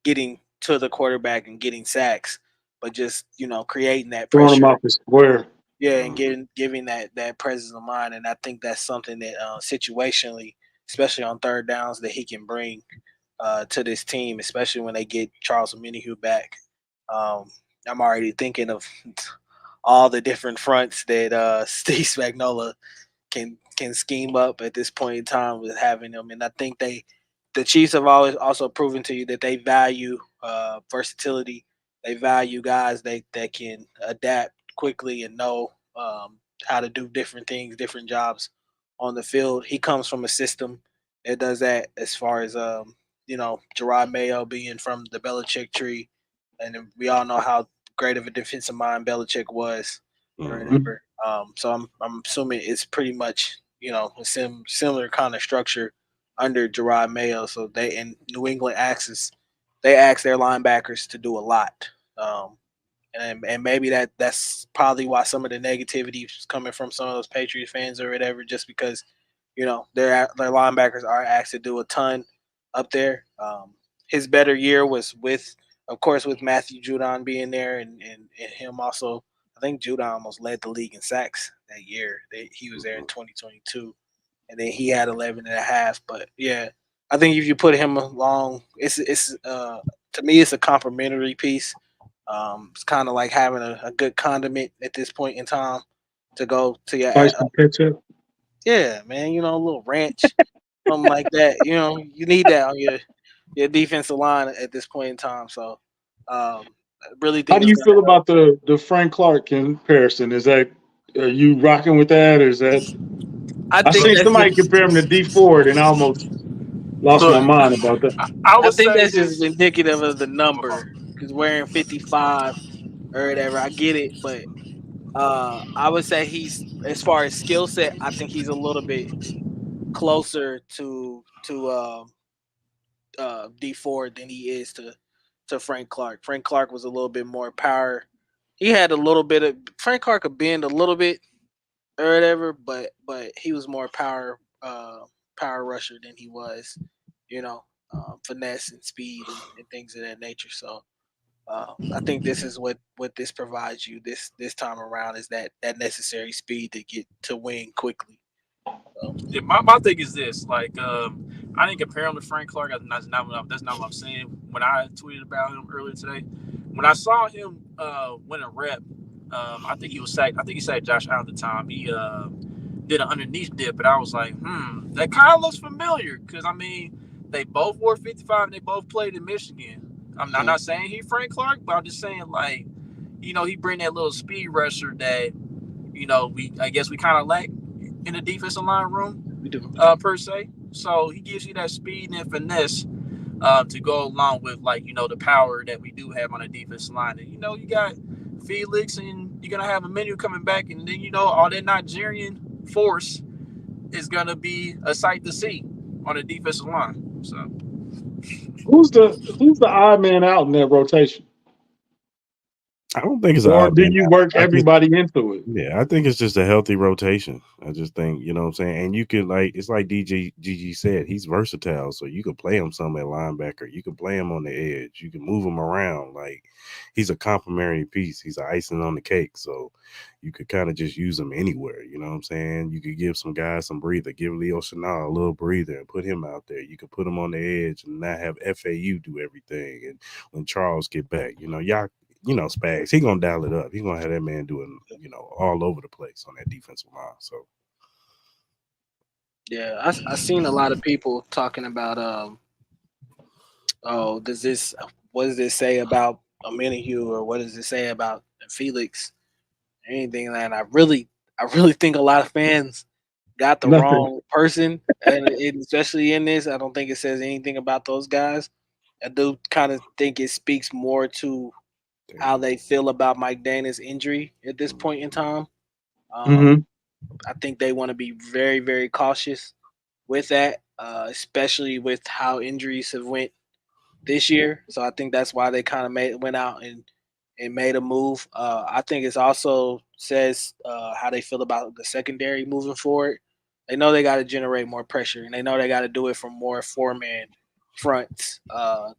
getting to the quarterback and getting sacks, but just creating that pressure. Throwing him off the square. Yeah, and giving that presence of mind, and I think that's something that situationally, especially on third downs, that he can bring to this team, especially when they get Charles Omenihu back. I'm already thinking of all the different fronts that Steve Spagnuolo can scheme up at this point in time with having them. And I think the Chiefs have always also proven to you that they value versatility. They value guys that can adapt quickly and know how to do different things, different jobs on the field. He comes from a system that does that, as far as Gerard Mayo being from the Belichick tree, and we all know how great of a defensive mind Belichick was. Remember, so I'm assuming it's pretty much a similar kind of structure under Gerard Mayo. So they in New England ask their linebackers to do a lot, and maybe that's probably why some of the negativity is coming from some of those Patriots fans or whatever, just because their linebackers are asked to do a ton up there. his better year was with, of course, with Matthew Judon being there and him also. I think Judon almost led the league in sacks that year. He was there in 2022, and then he had 11 and a half. But yeah, I think if you put him along, it's to me it's a complimentary piece. It's kind of like having a good condiment at this point in time to go to your Spice and ketchup. yeah, man. You know, a little ranch, something like that. You know, you need that on your defensive line at this point in time. So, I really How think do it's you gonna feel help. about the Frank Clark comparison? Are you rocking with that, or is that? I I think seen that's somebody just compare him to D Ford, and I almost lost my Look, mind about that. I I would think say that's just this. indicative of the number because wearing 55 or whatever. I get it, but I would say he's as far as skill set. I think he's a little bit closer to D Ford than he is to Frank Clark. Frank Clark was a little bit more power. He had a little bit of Frank Clark could bend a little bit or whatever, but he was more power rusher than he was, you know, finesse and speed and things of that nature. So I think this is what this provides you this time around is that necessary speed to get to win quickly. So, Yeah, my thing is this. Like, I didn't compare him to Frank Clark. That's not what I'm saying. When I tweeted about him earlier today, when I saw him win a rep, I think he was sacked. I think he sacked Josh Allen at the time. He did an underneath dip, and I was like, that kind of looks familiar because I mean, they both wore 55 and they both played in Michigan. I'm not saying he Frank Clark, but I'm just saying like, he bring that little speed rusher that I guess we kind of lack in the defensive line room we do. per se. So he gives you that speed and finesse to go along with the power that we do have on the defensive line. And you got Felix and you're gonna have a menu coming back, and then all that Nigerian force is gonna be a sight to see on the defensive line. So Who's the odd man out in that rotation, I don't think it's an or odd do man you out. work I just everybody into it? Yeah, I think it's just a healthy rotation. I just think, you know what I'm saying? And you can it's like DG said, he's versatile. So you can play him some at linebacker. You can play him on the edge. You can move him around. Like he's a complimentary piece. He's an icing on the cake. So you could kind of just use him anywhere. You know what I'm saying? You could give some guys some breather. Give Leo Chenal a little breather and put him out there. You could put him on the edge and not have FAU do everything. And when Charles get back, y'all Spags, he gonna dial it up. He gonna have that man doing, all over the place on that defensive line. So Yeah, I seen a lot of people talking about oh, what does this say about Omenihu or what does it say about Felix? Anything like that. I really think a lot of fans got the Nothing. wrong person, and especially in this, I don't think it says anything about those guys. I do kind of think it speaks more to how they feel about Mike Dana's injury at this point in time. Um, Mm-hmm. I think they want to be very, very cautious with that, especially with how injuries have went this year. So I think that's why they kind of went out and made a move. I think it's also says how they feel about the secondary moving forward. They know they got to generate more pressure, and they know they got to do it from more four-man fronts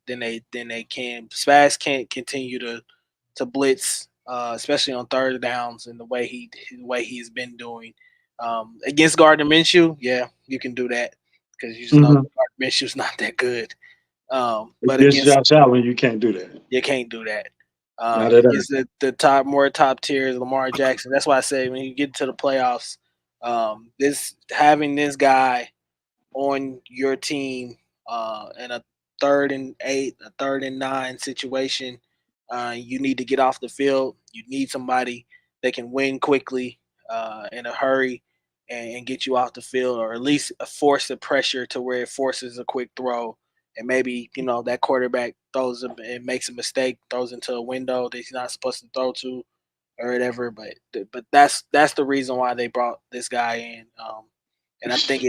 than they can. Spaz can't continue to blitz, especially on third downs, and the way he's been doing against Gardner Minshew. Yeah, you can do that because you just know Mm-hmm. Gardner Minshew's not that good. But Against against Josh Allen, you can't do that. you can't do that. Not at all. Against the top tiers, Lamar Jackson. That's why I say when you get to the playoffs, having this guy on your team in a 3rd and 8, a 3rd and 9 situation, you need to get off the field. You need somebody that can win quickly in a hurry and get you off the field, or at least force the pressure to where it forces a quick throw. And maybe that quarterback throws and makes a mistake, throws into a window that he's not supposed to throw to, or whatever. But that's the reason why they brought this guy in, and I think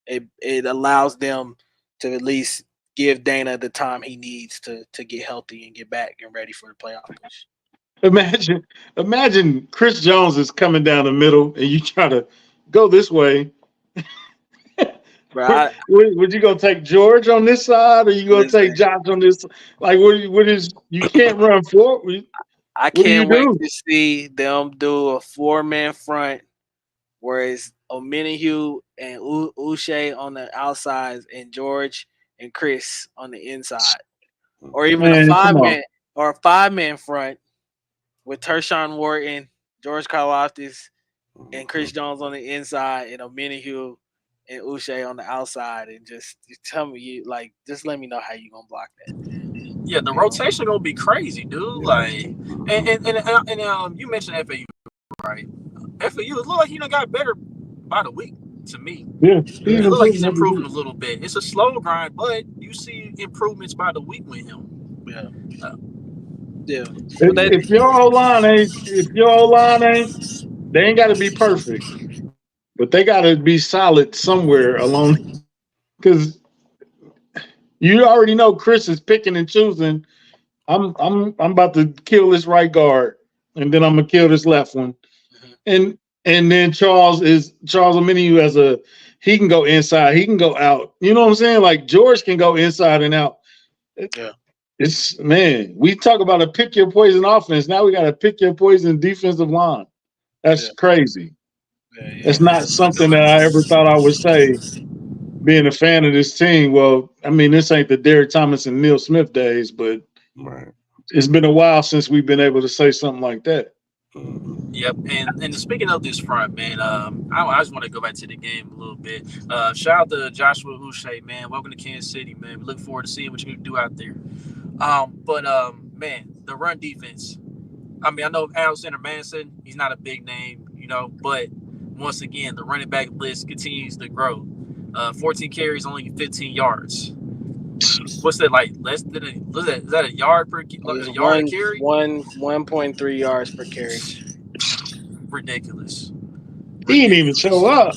it allows them to at least give Dana the time he needs to get healthy and get back and ready for the playoff push. Imagine Chris Jones is coming down the middle, and you try to go this way. Bro, Would you go take George on this side, or you go listen, take Josh on this? Like, what is? You can't run forward. I What do you can't wait do? to see them do a 4-man front where it's Omenihu and Uche on the outsides and George and Cris on the inside. Or even a Man, come on. 5-man front with Tershawn Wharton, George Karlaftis, and Chris Jones on the inside, and Omenihu and Uche on the outside, and just tell me just let me know how you gonna block that. Yeah, the rotation gonna be crazy, dude. Yeah. Like, and you mentioned FAU, right? FAU, it look like he done got better by the week to me. Yeah, It he's look like he's improving every improving week. a little bit. It's a slow grind, but you see improvements by the week with him. Yeah. If your O line ain't, they ain't got to be perfect, but they got to be solid somewhere along. Because you already know Chris is picking and choosing. I'm about to kill this right guard, and then I'm gonna kill this left one, and then Charles Omenihu as he can go inside, he can go out. You know what I'm saying? Like George can go inside and out. Yeah. It's man, we talk about a pick your poison offense. Now we got to pick your poison defensive line. That's crazy. That's not something that I ever thought I would say. Being a fan of this team, well, I mean, this ain't the Derek Thomas and Neil Smith days, but Right. it's been a while since we've been able to say something like that. Yep, and speaking of this front, man, I just want to go back to the game a little bit. Shout out to Joshua Uche, man. Welcome to Kansas City, man. We look forward to seeing what you can do out there. Man, the run defense. I mean, I know Alexander Manson, he's not a big name, but once again, the running back list continues to grow. 14 carries, only 15 yards. What's that like? Less than is that a yard per It's a yard a carry? 1.3 yards per carry. Ridiculous. He didn't even show up.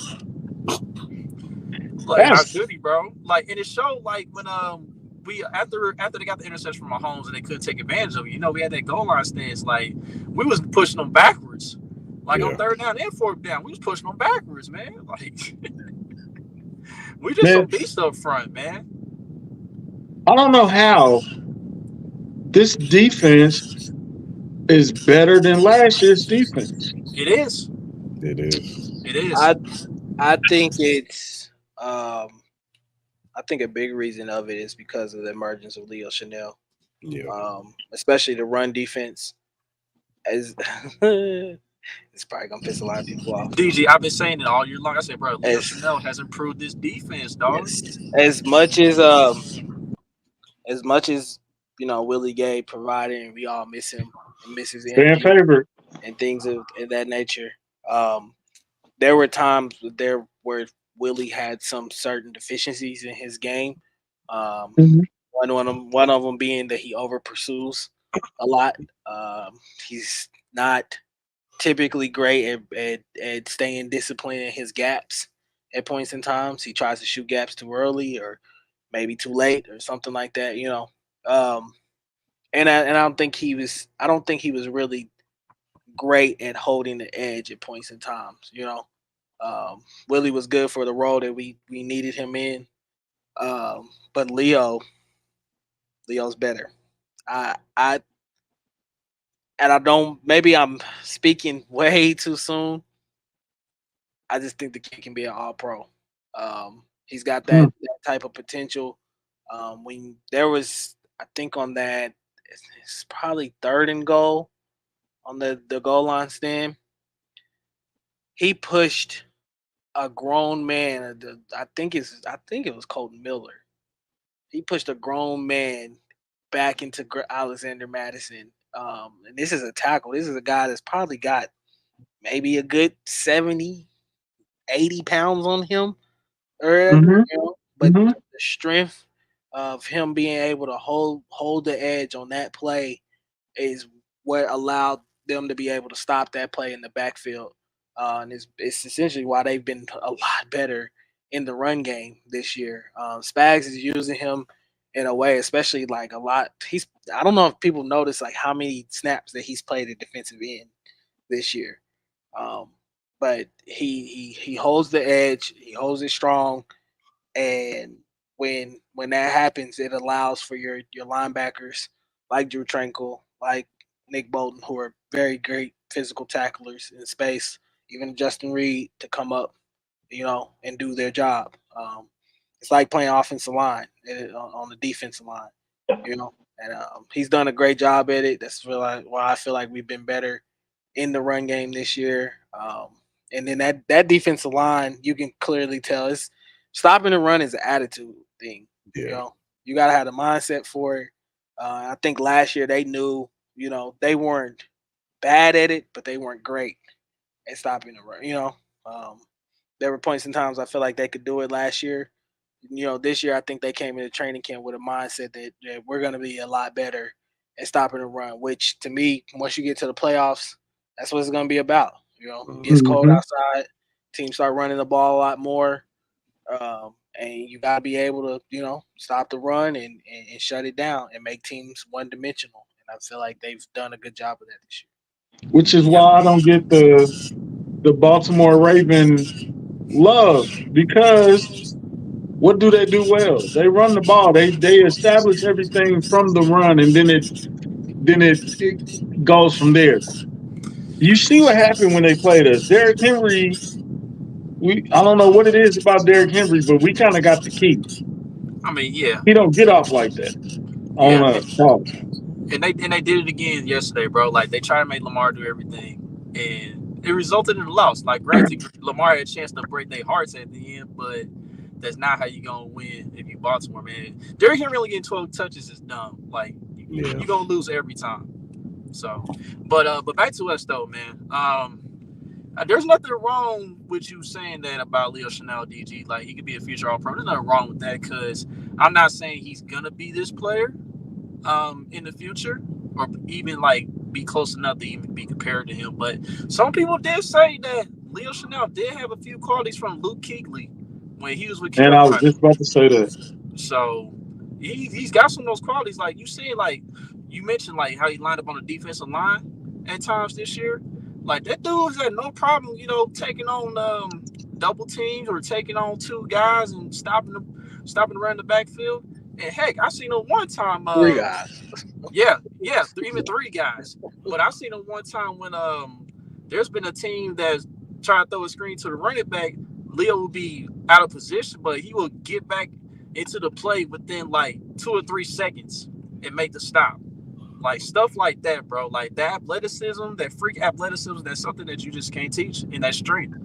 Like, how could he, bro? Like, and it showed like when we after they got the interception from Mahomes and they couldn't take advantage of it. We had that goal line stance. Like, we was pushing them backwards. Like on 3rd down and 4th down, we was pushing them backwards, man. Like, we just some beast up front, man. I don't know how this defense is better than last year's defense. It is. It is. It is. I think it's I think a big reason of it is because of the emergence of Leo Chanel. Yeah. Especially the run defense. As it's probably gonna piss a lot of people off. DG, I've been saying it all year long. I said, bro, Leo Chanel has improved this defense, dog. As much as Willie Gay provided, and we all miss him and miss his energy and things of that nature. There were times where Willie had some certain deficiencies in his game. One of them being that he over pursues a lot. He's not typically great at staying disciplined in his gaps at points in times. He tries to shoot gaps too early or maybe too late or something like that, And I don't think he was really great at holding the edge at points in times, Willie was good for the role that we needed him in. But Leo's better. Maybe I'm speaking way too soon. I just think the kid can be an all-pro. He's got that type of potential. When there was, I think on that, it's probably 3rd and goal on the goal line stand. He pushed a grown man. I think it was Colton Miller. He pushed a grown man back into Alexander Madison. And this is a tackle. This is a guy that's probably got maybe a good 70, 80 pounds on him. But the strength of him being able to hold the edge on that play is what allowed them to be able to stop that play in the backfield. And it's essentially why they've been a lot better in the run game this year. Spags is using him in a way, especially like a lot. I don't know if people notice like how many snaps that he's played at defensive end this year. But he holds the edge. He holds it strong. And when that happens, it allows for your linebackers like Drew Tranquil, like Nick Bolton, who are very great physical tacklers in space, even Justin Reed, to come up, and do their job. It's like playing offensive line on the defensive line, and he's done a great job at it. That's why I feel like we've been better in the run game this year. And then that defensive line, you can clearly tell it's stopping the run is an attitude thing. Yeah. You got to have the mindset for it. I think last year they knew, they weren't bad at it, but they weren't great at stopping the run. There were points in times I feel like they could do it last year. This year I think they came into training camp with a mindset that we're going to be a lot better at stopping the run, which to me, once you get to the playoffs, that's what it's going to be about. It gets cold outside, teams start running the ball a lot more, and you got to be able to, stop the run and shut it down and make teams one-dimensional. And I feel like they've done a good job of that this year. Which is why I don't get the Baltimore Ravens love, because what do they do well? They run the ball. They establish everything from the run, and then it goes from there. You see what happened when they played us. Derrick Henry, I don't know what it is about Derrick Henry, but we kind of got the key. I mean, yeah. He don't get off like that on us. And they did it again yesterday, bro. Like, they try to make Lamar do everything, and it resulted in a loss. Like, granted, Lamar had a chance to break their hearts at the end, but that's not how you gonna win if you Baltimore, man. Derrick Henry really getting 12 touches is dumb. Like, you're gonna lose every time. So, but back to us though, man. There's nothing wrong with you saying that about Leo Chanel, DG. Like, he could be a future All-Pro. There's nothing wrong with that, because I'm not saying he's gonna be this player in the future, or even like be close enough to even be compared to him. But some people did say that Leo Chanel did have a few qualities from Luke Kuechly when he was with Carolina. And I was just about to say that. So he's got some of those qualities. Like, you see, like you mentioned, like how he lined up on the defensive line at times this year. Like, that dude's had no problem, taking on double teams or taking on two guys and stopping around the backfield. And heck, I seen him one time. 3 guys. Yeah, even 3 guys. But I seen him one time when there's been a team that's trying to throw a screen to the running back. Leo will be out of position, but he will get back into the play within like 2 or 3 seconds and make the stop. Like, stuff like that, bro. Like, that athleticism, that freak athleticism, that's something that you just can't teach. And that strength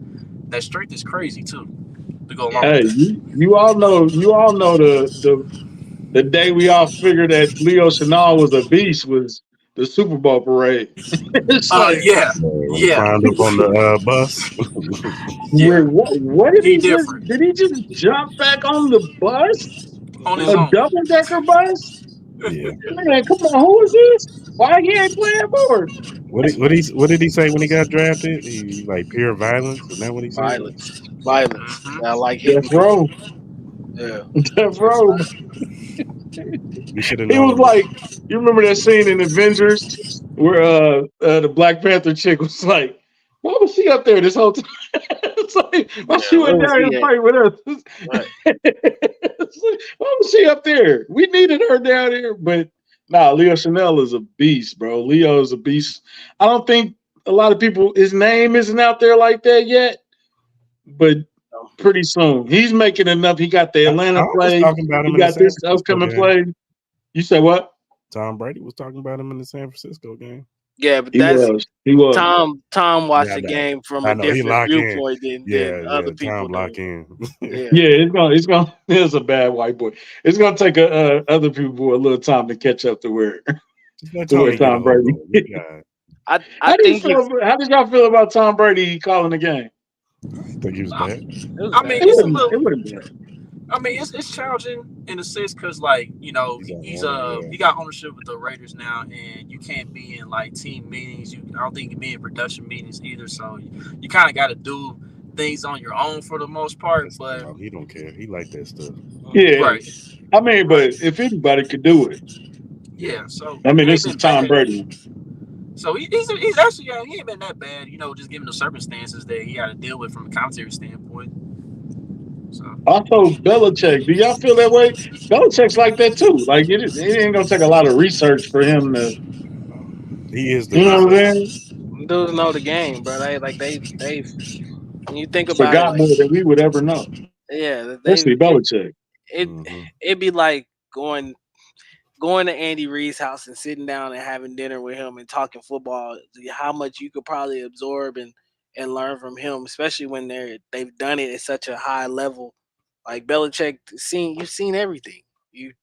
is crazy too. To go along with that. You all know the day we all figured that Leo Chanel was a beast was the Super Bowl parade. It's yeah. Climbed up on the bus. What did he just? Did he just jump back on the bus? On his own. Double-decker bus? Yeah. Man, come on, who is this? Why he ain't playing for it? What did he say when he got drafted? He like pure violence? Is that what he said? Violence. I like hitting. Death Row. Yeah. Death Row. You should have He known. was like, you remember that scene in Avengers where the Black Panther chick was like, why was she up there this whole time? It's like, why she went down and fight with us? Right. It's like, why was she up there? We needed her down there. But Leo Chanel is a beast, bro. Leo is a beast. I don't think a lot of people, his name isn't out there like that yet, but pretty soon. He's making enough. He got the Atlanta play. He got this upcoming play. You said what? Tom Brady was talking about him in the San Francisco game. Yeah, but he was. Tom watched the game from a different viewpoint than other people. Tom lock in. It's gonna. It's a bad white boy. It's gonna take other people a little time to catch up to where Tom Brady. How did y'all feel about Tom Brady calling the game? I think he was bad. It's challenging in a sense because, like, he got ownership with the Raiders now, and you can't be in like team meetings. I don't think you can be in production meetings either. So you kind of got to do things on your own for the most part. But he don't care. He like that stuff. Yeah, right. But if anybody could do it, yeah. So this is Tom Brady. So he's actually he ain't been that bad. Just given the circumstances that he got to deal with from a commentary standpoint. So Also, Belichick. Do y'all feel that way? Belichick's like that too. Like it ain't gonna take a lot of research for him to. He is the You know what I'm research. saying? Dudes know the game, bro. They've when you think about it, Forgot like more than we would ever know. yeah, Especially Belichick. Mm-hmm. it'd be like going to Andy Reid's house and sitting down and having dinner with him and talking football. How much you could probably absorb and learn from him, especially when they've done it at such a high level. Like Belichick, you've seen everything. You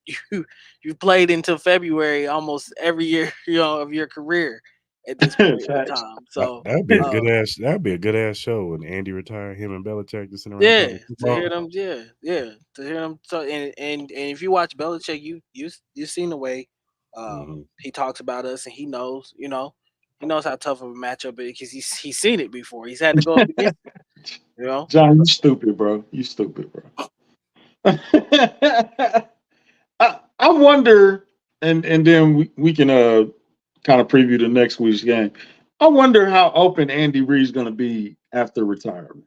you played until February almost every year, of your career at this point in Facts. time. So That'd be a good ass. That'd be a good ass show when Andy retired. Him and Belichick just sitting around yeah, talking to hear football. them, to hear them. So and if you watch Belichick, you seen the way Mm-hmm. he talks about us, and he knows, he knows how tough of a matchup it is because he's seen it before. He's had to go up against it, John, you stupid, bro. You stupid, bro. I wonder, and then we can kind of preview the next week's game. I wonder how open Andy Reid's going to be after retirement.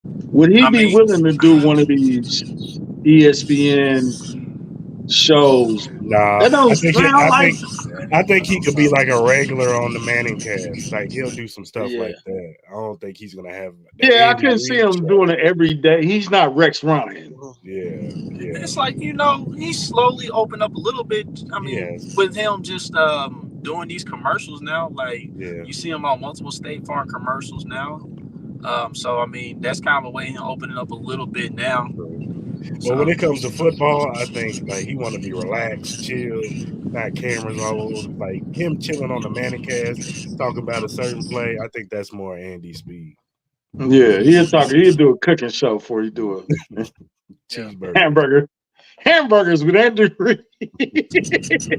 Would he I be mean, willing to do one of these ESPN shows? Nah, That don't sound like. I think he could be like a regular on the Manning cast. Like he'll do some stuff Yeah. like that. I don't think he's gonna have the Yeah, I Andy couldn't see Reid him show. doing it every day. He's not Rex Ryan. Yeah. it's like he's slowly opened up a little bit. I mean, Yes. with him just doing these commercials now, like Yeah. you see him on multiple State Farm commercials now. So I mean, that's kind of a way him opening up a little bit now. But when it comes to football, I think like he want to be relaxed, chill, not cameras all over. Like him chilling on the Manning cast, talking about a certain play. I think that's more Andy speed. Yeah, he'll do a cooking show before he do a Cheeseburger. hamburgers with Andy Reid.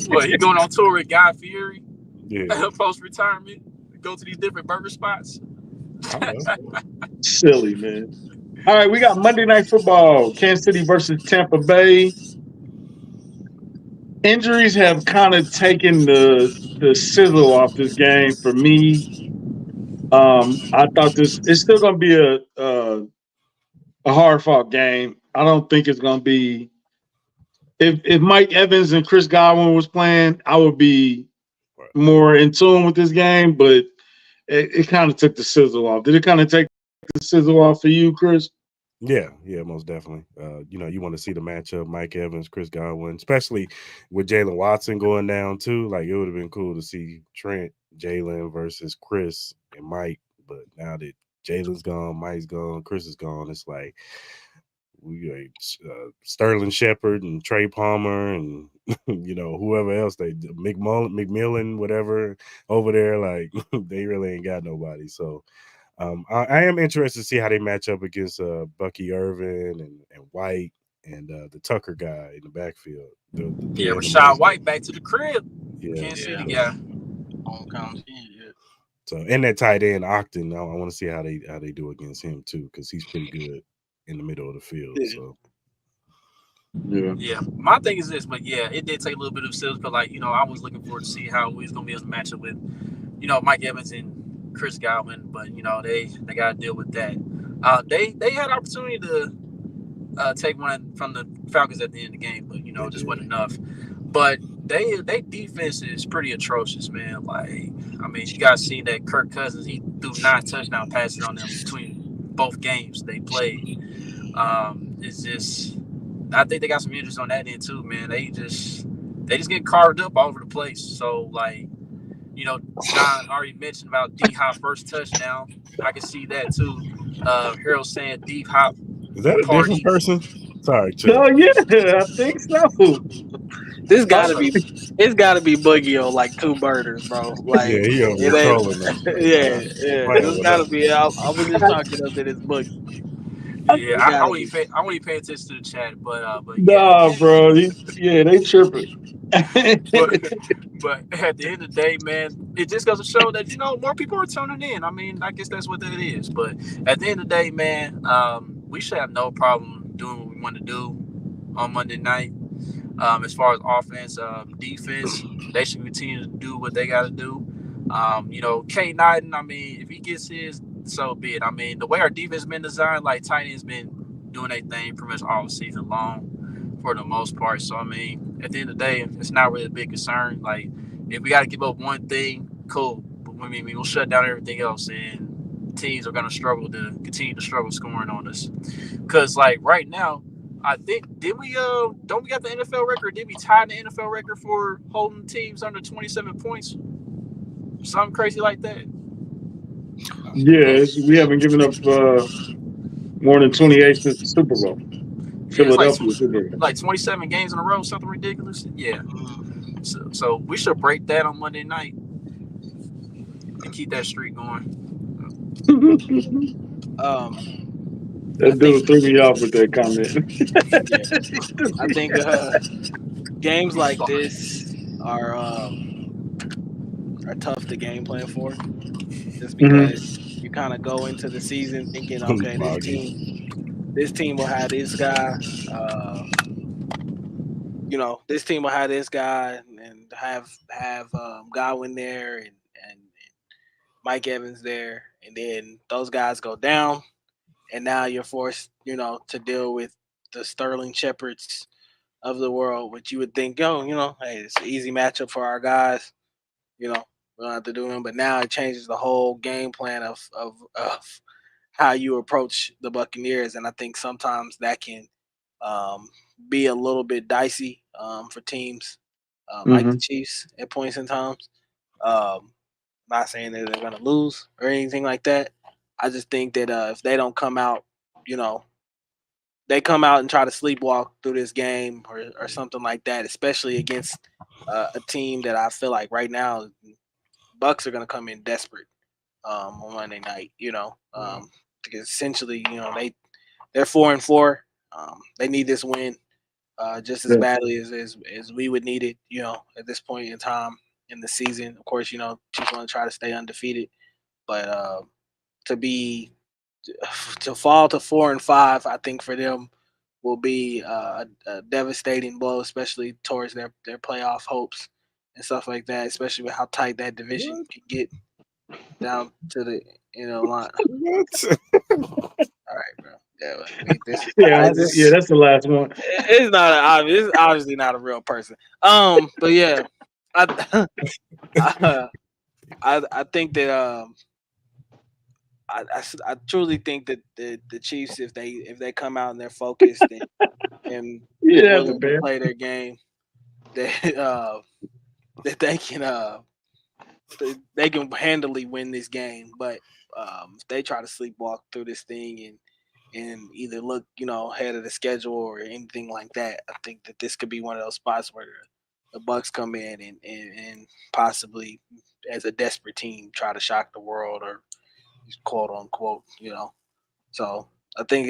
Well, he going on tour with Guy Fieri Yeah. post retirement. Go to these different burger spots. Silly, man. All right, we got Monday Night Football, Kansas City versus Tampa Bay. Injuries have kind of taken the sizzle off this game for me. I thought it's still going to be a hard fought game. I don't think it's going to be. If Mike Evans and Chris Godwin was playing, I would be more in tune with this game. But it kind of took the sizzle off. Did it kind of take the sizzle off for you, Chris? Yeah, most definitely. You want to see the matchup, Mike Evans, Chris Godwin, especially with Jalen Watson going down too. Like it would have been cool to see Trent, Jalen versus Chris and Mike. But now that Jalen's gone, Mike's gone, Chris is gone, it's like we Sterling Shepard and Trey Palmer and whoever else McMillan, whatever over there. Like they really ain't got nobody. So. I am interested to see how they match up against Bucky Irvin and White and the Tucker guy in the backfield. Rashad White back to the crib. Yeah. Kansas City guy. So and that tight end Octon, I want to see how they do against him too, because he's pretty good in the middle of the field. Yeah. So yeah. My thing is this, but yeah, it did take a little bit of sales, but I was looking forward to see how he's gonna be able to match up with, Mike Evans and Chris Godwin, but they got to deal with that. They had opportunity to take one from the Falcons at the end of the game, but it just wasn't enough. But they defense is pretty atrocious, man. Like you guys see that Kirk Cousins, he threw 9 touchdown passes on them between both games they played. It's just I think they got some injuries on that end too, man. They just get carved up all over the place. So John already mentioned about D-Hop first touchdown. I can see that too. Harold saying D-Hop. Is that a different person? Sorry, Chuck. Oh yeah, I think so. It's gotta be Boogie on like 2 burners, bro. Like he over it trolling them. yeah. It's gotta be. I was just talking up that it's Boogie. Yeah, I won't even pay attention to the chat, but nah, yeah, bro. They tripping. but at the end of the day, man, it just goes to show that more people are tuning in. I guess that's what that is. But at the end of the day, man, we should have no problem doing what we want to do on Monday night. As far as offense, defense, they should continue to do what they got to do. K. Knighton, if he gets his, so be it. The way our defense been designed, like tight end's been doing their thing pretty much all season long for the most part. So I mean, at the end of the day, it's not really a big concern. Like if we got to give up one thing, cool. But I mean, we'll shut down everything else, and teams are going to continue to struggle scoring on us. Because like right now, I think don't we got the NFL record? Did we tie the NFL record for holding teams under 27 points? Something crazy like that. Yes, we haven't given up more than 28 since the Super Bowl. Yeah, Philadelphia Super Bowl. like 27 games in a row, something ridiculous. Yeah. So we should break that on Monday night and keep that streak going. That dude threw me off with that comment. I think games like this are tough to game plan for, just because you kind of go into the season thinking, okay, this team will have this guy, this team will have this guy and have Godwin there and Mike Evans there, and then those guys go down, and now you're forced, to deal with the Sterling Shepherds of the world, which you would think, hey, it's an easy matchup for our guys, we don't have to do them, but now it changes the whole game plan of how you approach the Buccaneers, and I think sometimes that can be a little bit dicey for teams like the Chiefs at points in times. Not saying that they're going to lose or anything like that. I just think that if they don't come out, they come out and try to sleepwalk through this game or something like that, especially against a team that I feel like right now Bucs are going to come in desperate on Monday night, because essentially, they're 4-4. They need this win just as badly as we would need it, at this point in time in the season. Of course, Chiefs want to try to stay undefeated, but to fall to 4-5, I think for them will be a devastating blow, especially towards their playoff hopes and stuff like that, especially with how tight that division can get down to the line. All right, bro. Yeah, that's the last one. It's not it's obviously not a real person. But yeah, I think that I truly think that the Chiefs, if they come out and they're focused and willing to play their game, that they can handily win this game. But if they try to sleepwalk through this thing and either look ahead of the schedule or anything like that, I think that this could be one of those spots where the Bucs come in and possibly as a desperate team try to shock the world or quote unquote, So I think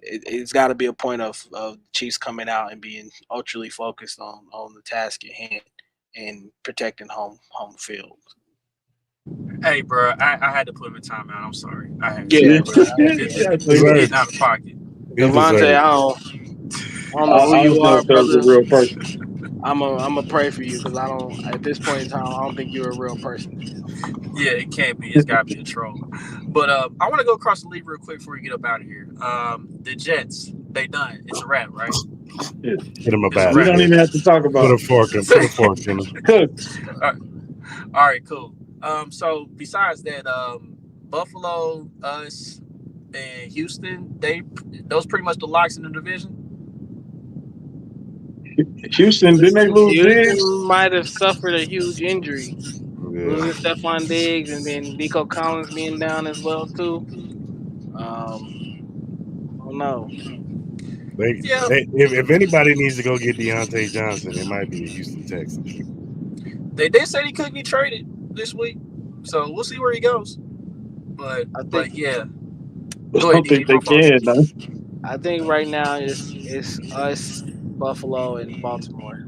it's got to be a point of Chiefs coming out and being ultra focused on the task at hand and protecting home field. Hey, bro, I had to put him in timeout. I'm sorry. I had It's out of pocket. Devontae, I don't know who you are, brother. A real person. I'm a pray for you because at this point in time I don't think you're a real person. Yeah, it can't be. It's got to be a troll. But I want to go across the league real quick before we get up out of here. The Jets, they done. It's a wrap, right? Hit them about. We don't even have to talk about. Put a fork in them. All right, cool. So besides that, Buffalo, us, and Houston, those pretty much the locks in the division. Houston, didn't they lose? Houston might have suffered a huge injury. Losing Stephon Diggs and then Nico Collins being down as well too. I don't know. If anybody needs to go get Deontay Johnson, it might be the Houston Texans. They did say he could be traded this week, so we'll see where he goes. But yeah, I don't think they can. No. I think right now it's us, Buffalo, and Baltimore.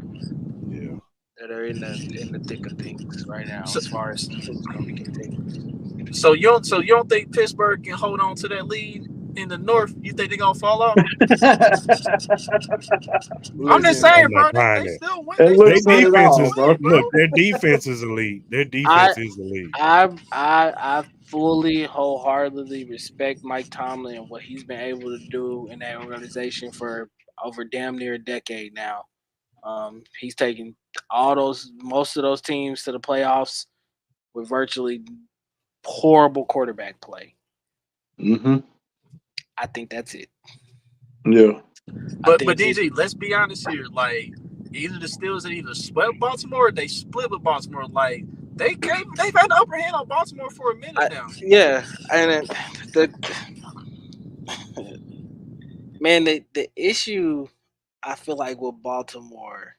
Yeah, that are in the thick of things right now, as far as who's going to be continuing. So you don't think Pittsburgh can hold on to that lead in the North, you think they're gonna fall off? I'm just Listen, saying, I'm bro. not buying They it. still win. It They looks still Their like it defense all, is bro. win, bro. look. Their defense is elite. Their defense is elite. I fully wholeheartedly respect Mike Tomlin and what he's been able to do in that organization for over damn near a decade now. He's taken most of those teams to the playoffs with virtually horrible quarterback play. Mm-hmm. I think that's it. Yeah. But think DG, let's be honest here. Like either the Steelers either swept Baltimore or they split with Baltimore. Like they've had the upper hand on Baltimore for a minute now. Yeah, and the man, the issue I feel like with Baltimore,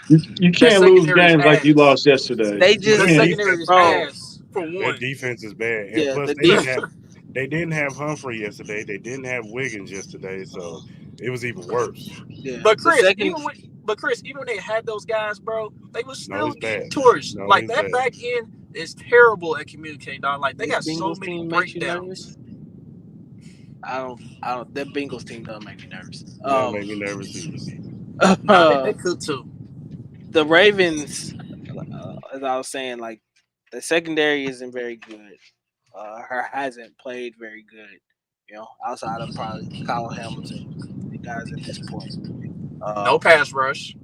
You That can't lose secondary is games like you ass. lost yesterday. they You The just can't. secondary is bro, ass for Their one. defense is bad, and yeah, plus the they didn't have Humphrey yesterday. They didn't have Wiggins yesterday, so it was even worse. yeah, But the Chris, second, even when they had those guys, bro, they was No, still it's bad. getting torched. No, Like it's that bad. back end is terrible at communicating, dog. Like they this got so Bengals many team makes you nervous. breakdowns. I don't. That Bengals team doesn't make me nervous. They don't make me nervous either. Nah, they could too. The Ravens, as I was saying, like the secondary isn't very good. Her hasn't played very good. Outside of probably Kyle Hamilton, the guys at this point. No pass rush.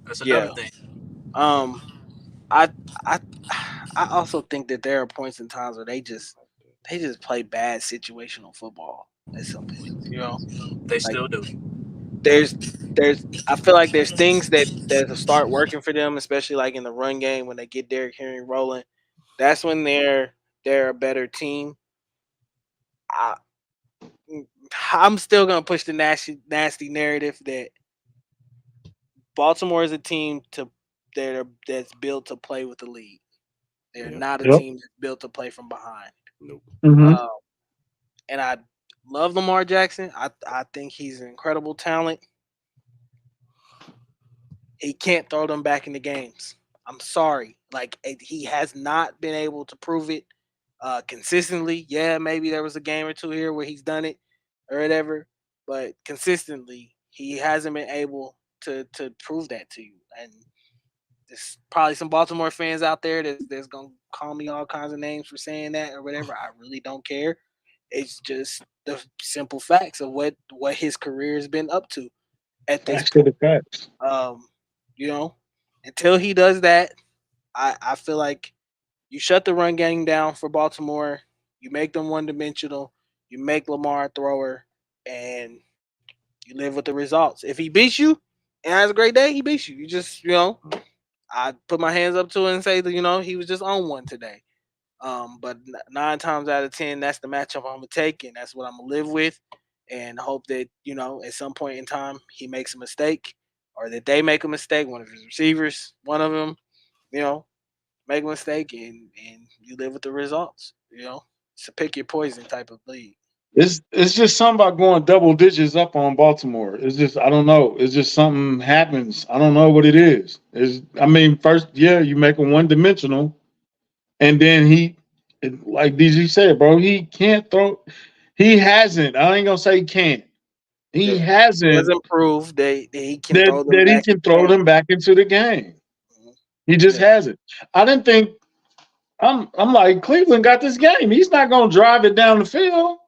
That's another Yeah. thing. I I I also think that there are points in times where they just play bad situational football at some points. They still do. There's I feel like there's things that start working for them, especially like in the run game when they get Derrick Henry rolling. That's when they're a better team. I'm still gonna push the nasty narrative that Baltimore is a team that's built to play with the lead. They're not a Yep. team that's built to play from behind. Nope. Mm-hmm. And I love Lamar Jackson. I think he's an incredible talent. He can't throw them back into games. I'm sorry. Like he has not been able to prove it consistently. Yeah, maybe there was a game or two here where he's done it or whatever, but consistently he hasn't been able to prove that to you. And there's probably some Baltimore fans out there that's gonna call me all kinds of names for saying that or whatever. I really don't care. It's just the simple facts of what his career has been up to at this Facts to point. the facts. Until he does that, I feel like you shut the run game down for Baltimore. You make them one dimensional. You make Lamar a thrower, and you live with the results. If he beats you and has a great day, he beats you. You just I put my hands up to it and say that he was just on one today. But 9 times out of 10, that's the matchup I'm gonna take, and that's what I'm gonna live with, and hope that at some point in time he makes a mistake, or that they make a mistake. One of his receivers, one of them, make a mistake, and you live with the results. It's a pick your poison type of league. It's just something about going double digits up on Baltimore. It's just I don't know. It's just something happens. I don't know what it is. First, yeah, you make him one dimensional, and then like DG said, bro, he can't throw. He hasn't. I ain't gonna say he can't. He Yeah. hasn't Doesn't prove that he can that throw them that he back. can throw them back into the game. Mhm. He just Yeah. hasn't. I didn't think. I'm like Cleveland got this game. He's not gonna drive it down the field.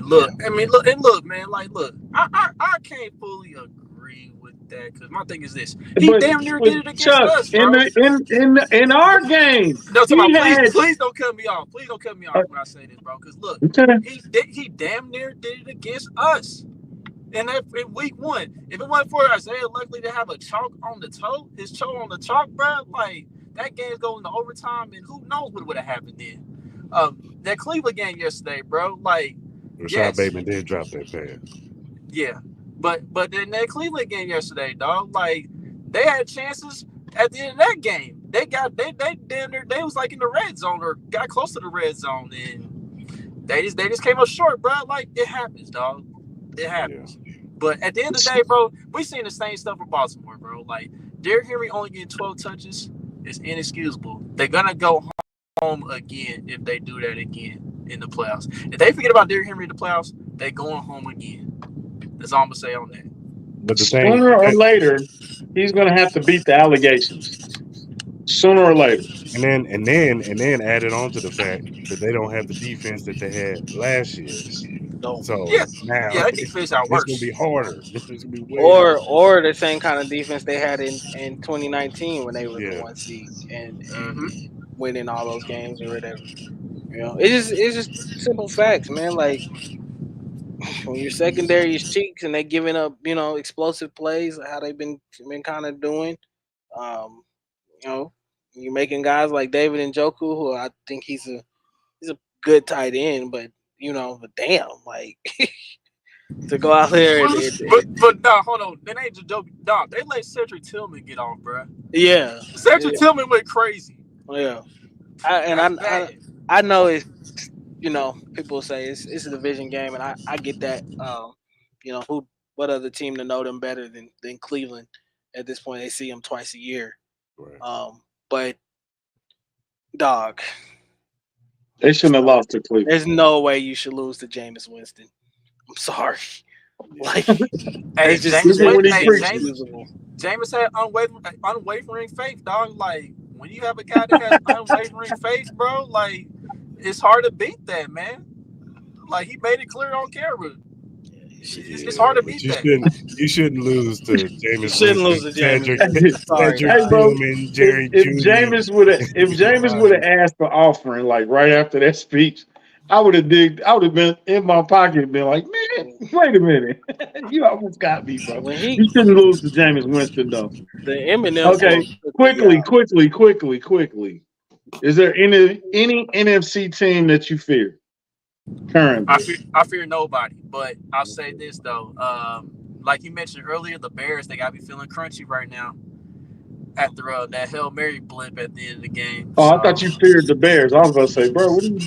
Look, man. Like, look, I can't fully agree with that because my thing is this: he But, damn near but did it against Chuck, us, in bro. in our game, No, he please don't cut me off. Please don't cut me off when I say this, bro. Because look, he damn near did it against us. And in week 1, if it wasn't for Isaiah Luckily to have a chalk on the toe, his toe on the chalk, bro, like that game's going to overtime, and who knows what would have happened then. That Cleveland game yesterday, bro, like Rashad Bateman did drop that pass. Yeah, but then that Cleveland game yesterday, dog, like they had chances at the end of that game. They damn near they was like in the red zone or got close to the red zone, and they just came up short, bro. Like it happens, dog. It happens. Yeah. But at the end of the day, bro, we seen the same stuff with Baltimore, bro. Like Derrick Henry only getting 12 touches is inexcusable. They're gonna go home again if they do that again in the playoffs. If they forget about Derrick Henry in the playoffs, they're going home again. That's all I'm gonna say on that. But the thing, Sooner or later, he's going to have to beat the allegations. Sooner or later. and then added on to the fact that they don't have the defense that they had last year. No. So Yeah, now yeah, that defense out it's worse. gonna be harder. It's gonna be way harder. Or the same kind of defense they had in 2019 when they were the Yeah. 1 seed and Mhm. winning all those games or whatever. You know, it's just simple facts, man. Like when your secondary is cheeks and they giving up, you know, explosive plays, how they've been kind of doing. You know, you're making guys like David Njoku, who I think he's a good tight end, but you know, but damn, like to go out there But nah, hold on. That ain't just joke. Dog, they let Cedric Tillman get off, bro. yeah, Cedric Tillman went crazy. yeah. That's bad. I know it's, you know, people say it's a division game, and I get that. You know, what other team to know them better than Cleveland at this point? They see them twice a year. Right. But dog, They shouldn't have lost to Cleveland. there's no way you should lose to Jameis Winston. I'm sorry. Like, Hey, it's just James, when he preached. inexcusable. Jameis had unwavering faith, dog. Like when you have a guy that has unwavering faith, bro, like it's hard to beat that, man. Like he made it clear on camera. It's hard to but beat you that. You shouldn't lose to Jameis. You shouldn't lose to Cedric, Jameis. Sorry, Cedric Hey, bro, Tillman, Jerry if Judy. Jameis would have asked for offering like right after that speech, I would have been in my pocket and been like, man, wait a minute. You almost got me, bro. When You shouldn't lose to Jameis Winston though. the Eminem Okay, quickly. Is there any NFC team that you fear currently? I fear nobody, but I'll say this though. Like you mentioned earlier, the Bears, they gotta be feeling crunchy right now after that Hail Mary blip at the end of the game. Oh, I thought you feared the Bears. I was about to say, bro, what are you?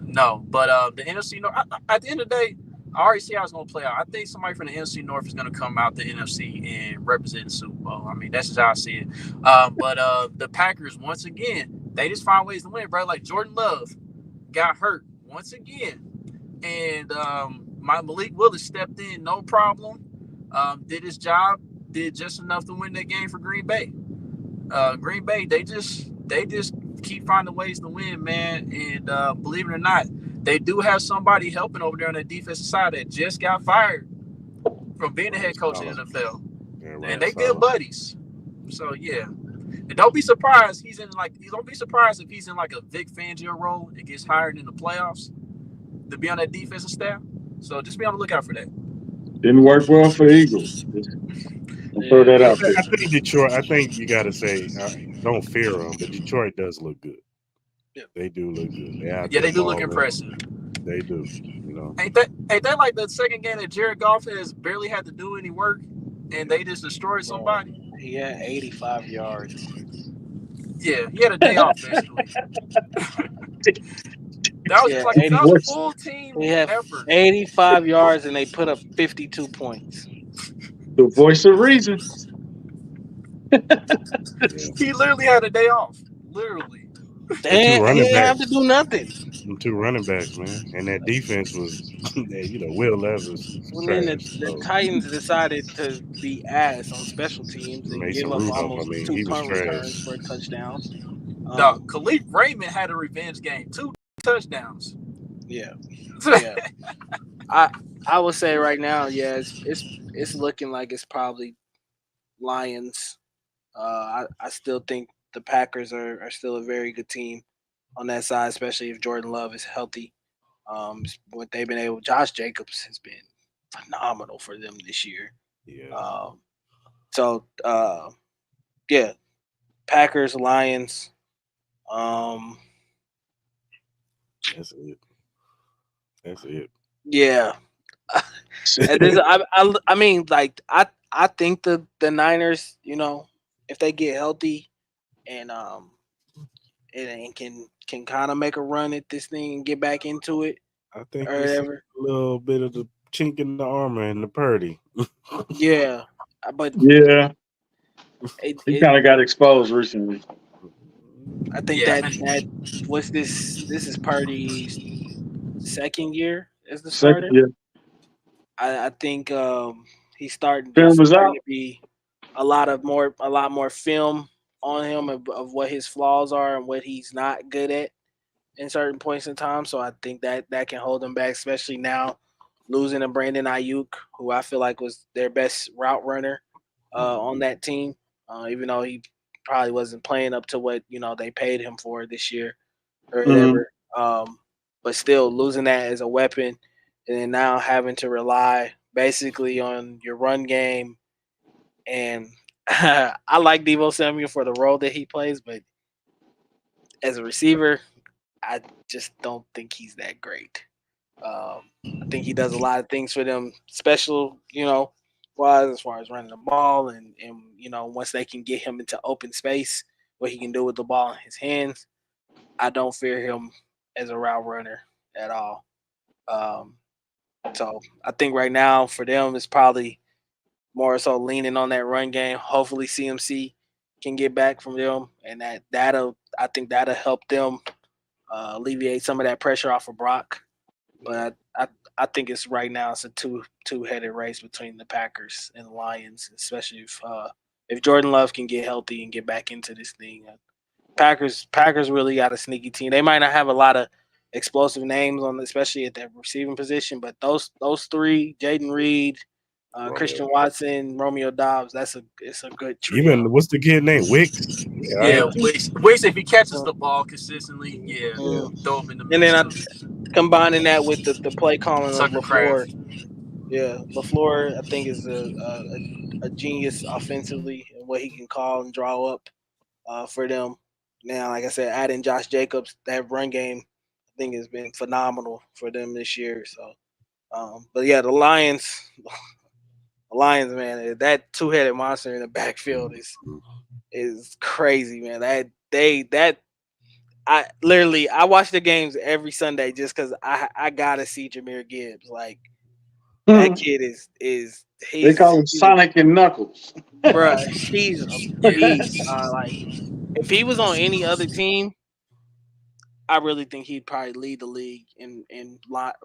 No, but the NFC North. At the end of the day, I already see how it's going to play out. I think somebody from the NFC North is going to come out the NFC and represent the Super Bowl. I mean, that's just how I see it. But the Packers, once again, they just find ways to win, bro. Like Jordan Love got hurt once again, and my Malik Willis stepped in, no problem. Did his job, did just enough to win that game for Green Bay. Green Bay, they just keep finding ways to win, man. And believe it or not, they do have somebody helping over there on the defensive side that just got fired from being the head coach in the NFL. Yeah, right, and they good buddies. So yeah. And don't be surprised don't be surprised if he's in like a Vic Fangio role and gets hired in the playoffs to be on that defensive staff. So just be on the lookout for that. Didn't work well for the Eagles. I'll throw that out there. I think Detroit. I think you got to say, don't fear them, but Detroit does look good. Yeah. They do look good. They do look impressive. They do. You know, ain't that like the second game that Jared Goff has barely had to do any work, and they just destroyed somebody? He had 85 yards. Yeah, he had a day off basically. That was that was a full team effort. 85 yards, and they put up 52 points. The voice of reason. He literally had a day off. Literally. Damn, he didn't have to do nothing. Them two running backs, man. And that defense was, Will Levis. Well, then the Titans decided to be ass on special teams and give up almost 2 punt returns for a touchdown. No, Khalif Raymond had a revenge game. 2 touchdowns. Yeah. I would say right now, yeah, it's looking like it's probably Lions. I still think the Packers are still a very good team on that side, especially if Jordan Love is healthy. What they've been able, Josh Jacobs has been phenomenal for them this year. Yeah. Yeah, Packers, Lions. That's it. Yeah. I mean, like I think the Niners, if they get healthy and can kind of make a run at this thing and get back into it. I think a little bit of the chink in the armor and the Purdy. Yeah, but yeah, he kind of got exposed recently. I think Yeah, that was this is Purdy's second year as the Second, starter. yeah. I think there's Film is starting out. to be a lot more film on him of what his flaws are and what he's not good at in certain points in time. So I think that can hold him back, especially now losing a Brandon Ayuk, who I feel like was their best route runner on that team, even though he probably wasn't playing up to what they paid him for this year or Mhm. whatever. But still losing that as a weapon, and then now having to rely basically on your run game. And I like Devo Samuel for the role that he plays, but as a receiver, I just don't think he's that great. I think he does a lot of things for them, special, wise as far as running the ball and once they can get him into open space, what he can do with the ball in his hands. I don't fear him as a route runner at all. Um, so I think right now for them it's probably more so leaning on that run game. Hopefully CMC can get back from them, and I think that'll help them alleviate some of that pressure off of Brock. But I think it's right now it's a two-headed race between the Packers and the Lions, especially if Jordan Love can get healthy and get back into this thing. Packers really got a sneaky team. They might not have a lot of explosive names on, especially at that receiving position, but those three, Jaden Reed, Christian Watson, Romeo Dobbs, it's a good trio. Even what's the kid name? Wicks. Yeah, yeah. I, Wicks, if he catches the ball consistently, yeah, yeah. throw him in the And mix then too. combining that with the play calling of Tucker LaFleur. Craft. Yeah, LaFleur, I think is a genius offensively and what he can call and draw up for them. Now, like I said, adding Josh Jacobs, that run game, I think has been phenomenal for them this year. So, but yeah, the Lions, man, that two-headed monster in the backfield is crazy, man. I watch the games every Sunday just because I gotta see Jameer Gibbs. Like that Mhm. kid They call him he's a Sonic and Knuckles. bruh. He's a Yeah, beast. Like if he was on any other team, I really think he'd probably lead the league in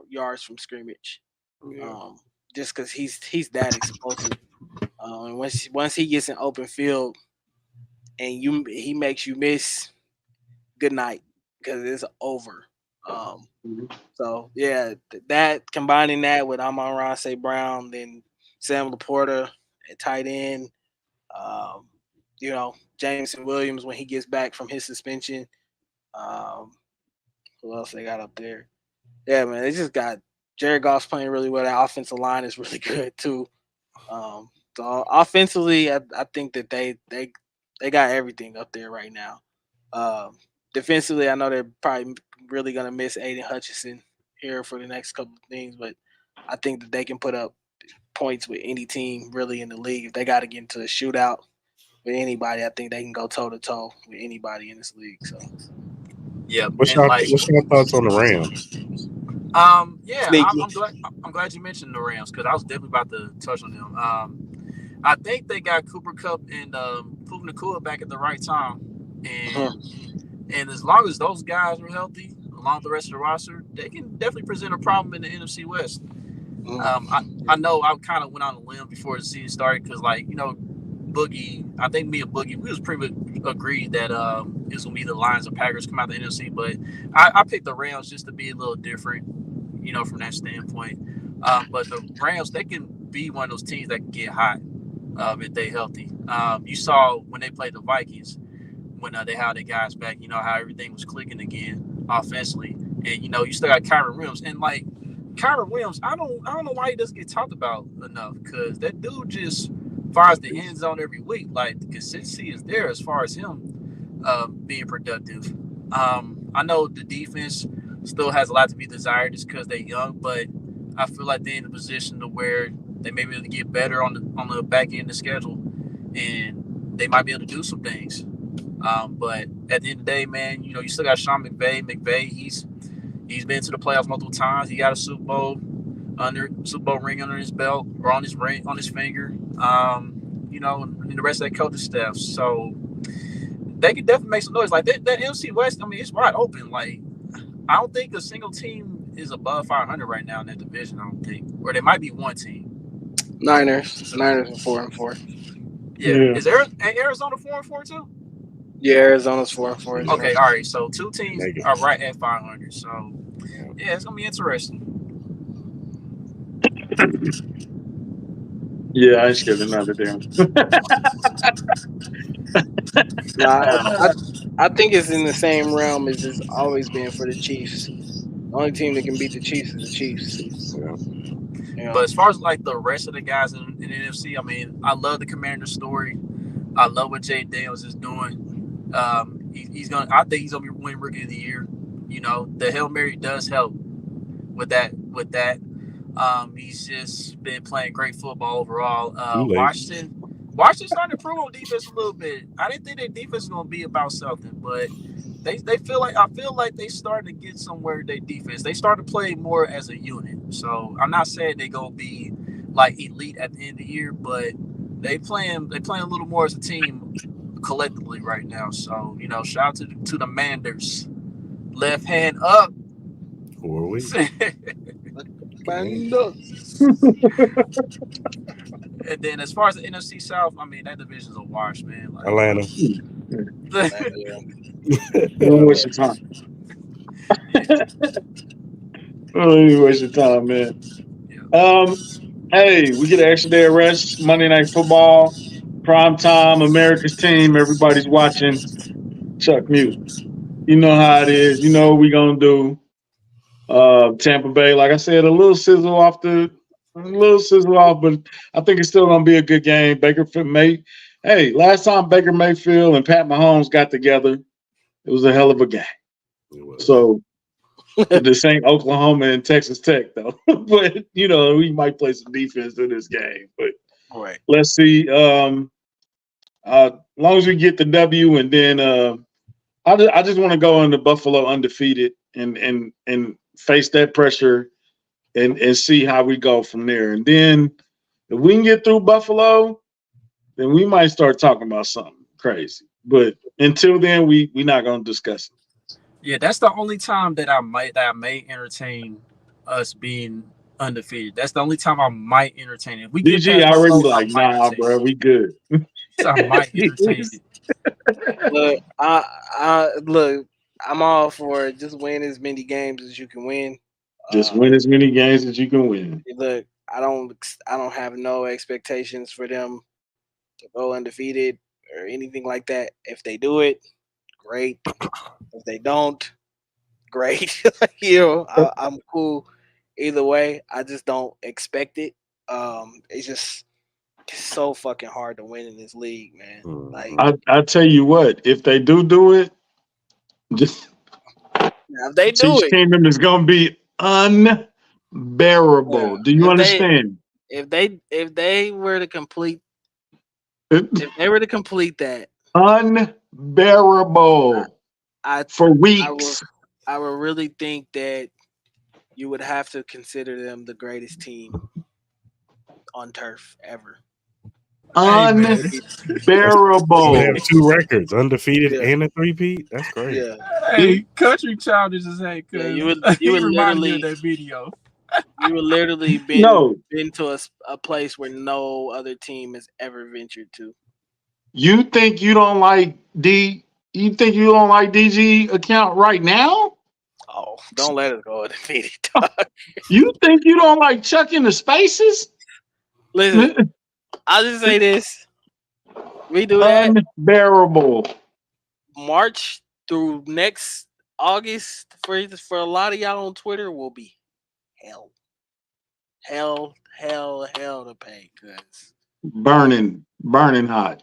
yards from scrimmage. Yeah. Um, just because he's that explosive. And once he gets in open field and he makes you miss, good night because it's over. Um, so yeah, that combining that with Amon-Ra St. Brown, then Sam Laporta at tight end, um, Jameson Williams when he gets back from his suspension. Um, who else they got up there? Yeah, man, they just got Jared Goff's playing really well. That offensive line is really good too. So offensively, I think that they got everything up there right now. Um, Defensively, I know they're probably really gonna miss Aiden Hutchinson here for the next couple of things, but I think that they can put up points with any team really in the league. If they got to get into a shootout with anybody, I think they can go toe to toe with anybody in this league. So yeah, What's and your like, what's your thoughts on the Rams? yeah, sneaky. I'm glad you mentioned the Rams because I was definitely about to touch on them. I think they got Cooper Cup and Puka Nacua back at the right time, Uh-huh. and as long as those guys are healthy, along with the rest of the roster, they can definitely present a problem in the NFC West. I know I kind of went on a limb before the season started because, like, Boogie, I think me and Boogie, we was pretty much agreed that it was gonna be the Lions and Packers come out the NFC, but I picked the Rams just to be a little different, from that standpoint. But the Rams, they can be one of those teams that can get hot if they healthy. You saw when they played the Vikings when they had their guys back, how everything was clicking again offensively, and you still got Kyron Williams and like. Kyron Williams, I don't know why he doesn't get talked about enough because that dude just fires the end zone every week. Like the consistency is there as far as him being productive. I know the defense still has a lot to be desired just because they're young, but I feel like they're in a position to where they may be able to get better on the back end of the schedule, and they might be able to do some things. But at the end of the day, man, you still got Sean McVay. He's been to the playoffs multiple times. He got a Super Bowl ring under his belt or on his finger. And the rest of that coaching staff. So they can definitely make some noise. Like that NFC West, I mean, it's wide open. Like, I don't think a single team is above 500 right now in that division. I don't think, or there might be one team. Niners are 4-4. Yeah. Is Arizona 4-4 too? Yeah, Arizona's 4-4. Okay, all right. So two teams are right at 500. So yeah, it's gonna be interesting. Yeah, I ain't scared of none of them. I think it's in the same realm as it's always been for the Chiefs. The only team that can beat the Chiefs is the Chiefs. Yeah. But as far as like the rest of the guys in the NFC, I mean, I love the Commander story. I love what Jay Daniels is doing. I think he's gonna be winning Rookie of the Year. You know, the Hail Mary does help with that. He's just been playing great football overall. Washington's starting to improve on defense a little bit. I didn't think their defense was gonna be about something, but I feel like they started to get somewhere. Their defense, they started to play more as a unit. So I'm not saying they gonna be like elite at the end of the year, but they playing a little more as a team collectively right now. So you know, shout out to the Manders. Left hand up. 4 weeks. And then as far as the NFC South, I mean that division's a wash, man. Like, Atlanta. Don't waste your time. Don't waste your time, man. Hey, we get an extra day of rest. Monday Night Football, prime time, America's team. Everybody's watching. Chuck mute. You know how it is. You know what we gonna do. Tampa Bay, like I said, a little sizzle off, but I think it's still gonna be a good game. Last time Baker Mayfield and Pat Mahomes got together, it was a hell of a game. So this ain't Oklahoma and Texas Tech though. But you know, we might play some defense in this game. But let's see. As long as we get the W, and then I just want to go into Buffalo undefeated and face that pressure and see how we go from there. And then if we can get through Buffalo, then we might start talking about something crazy. But until then, we're not going to discuss it. Yeah, that's the only time that I may entertain us being undefeated. That's the only time I might entertain it. We get DG already like, nah, bro, we good. So I might entertain it. Look, I'm all for just win as many games as you can win. Just win as many games as you can win. Look, I don't have no expectations for them to go undefeated or anything like that. If they do it, great. If they don't, great. I'm cool either way. I just don't expect it. It's just so fucking hard to win in this league, man. Like I tell you what, if they do it, just if they do it, Kingdom is gonna be unbearable. Yeah. Do you understand? If they were to complete that, unbearable for weeks. I would really think that you would have to consider them the greatest team on turf ever. Unbearable. They have 2 records, undefeated and a 3-peat. That's great. Yeah. Hey, country childish as heck. Yeah, you would literally that video. You would literally been to a place where no other team has ever ventured to. You think you don't like You think you don't like DG account right now? Oh, don't let us go undefeated, dog. You think you don't like Chuck in the spaces? Listen, I'll just say this. We do that. Unbearable. March through next August for a lot of y'all on Twitter will be hell to pay. Cause burning hot.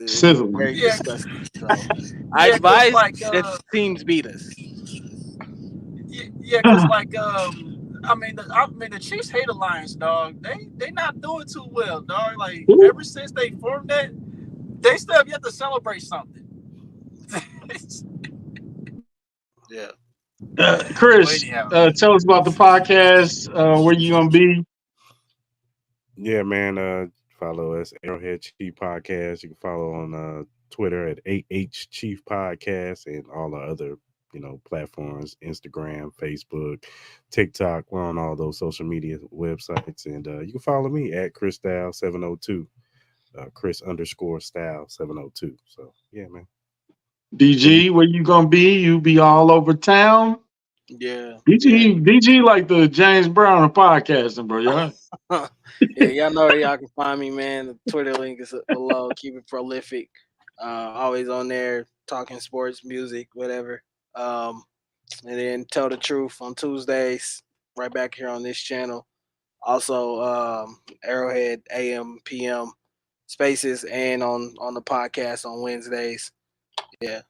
Sizzling. Very disgusting. So, I advise that teams beat us. Yeah, because the Chiefs hate the Lions, dog. They not doing too well, dog. Like ever since they formed that, they still have yet to celebrate something. Yeah. Cris, tell us about the podcast. Where you gonna be? Yeah, man. Follow us, Arrowhead Chief Podcast. You can follow on Twitter at AH Chief Podcast and all our other platforms, Instagram, Facebook, TikTok. We're on all those social media websites, and you can follow me at Cris Style 702, Cris_Style 702. So yeah, man. DG, where you gonna be? You be all over town. Yeah. DG like the James Brown of podcasting, bro. Yeah. Yeah, y'all know where y'all can find me, man. The Twitter link is below. Keep it prolific. Always on there talking sports, music, whatever. And then Tell the Truth on Tuesdays, right back here on this channel. Also, Arrowhead AM, PM spaces, and on the podcast on Wednesdays. Yeah,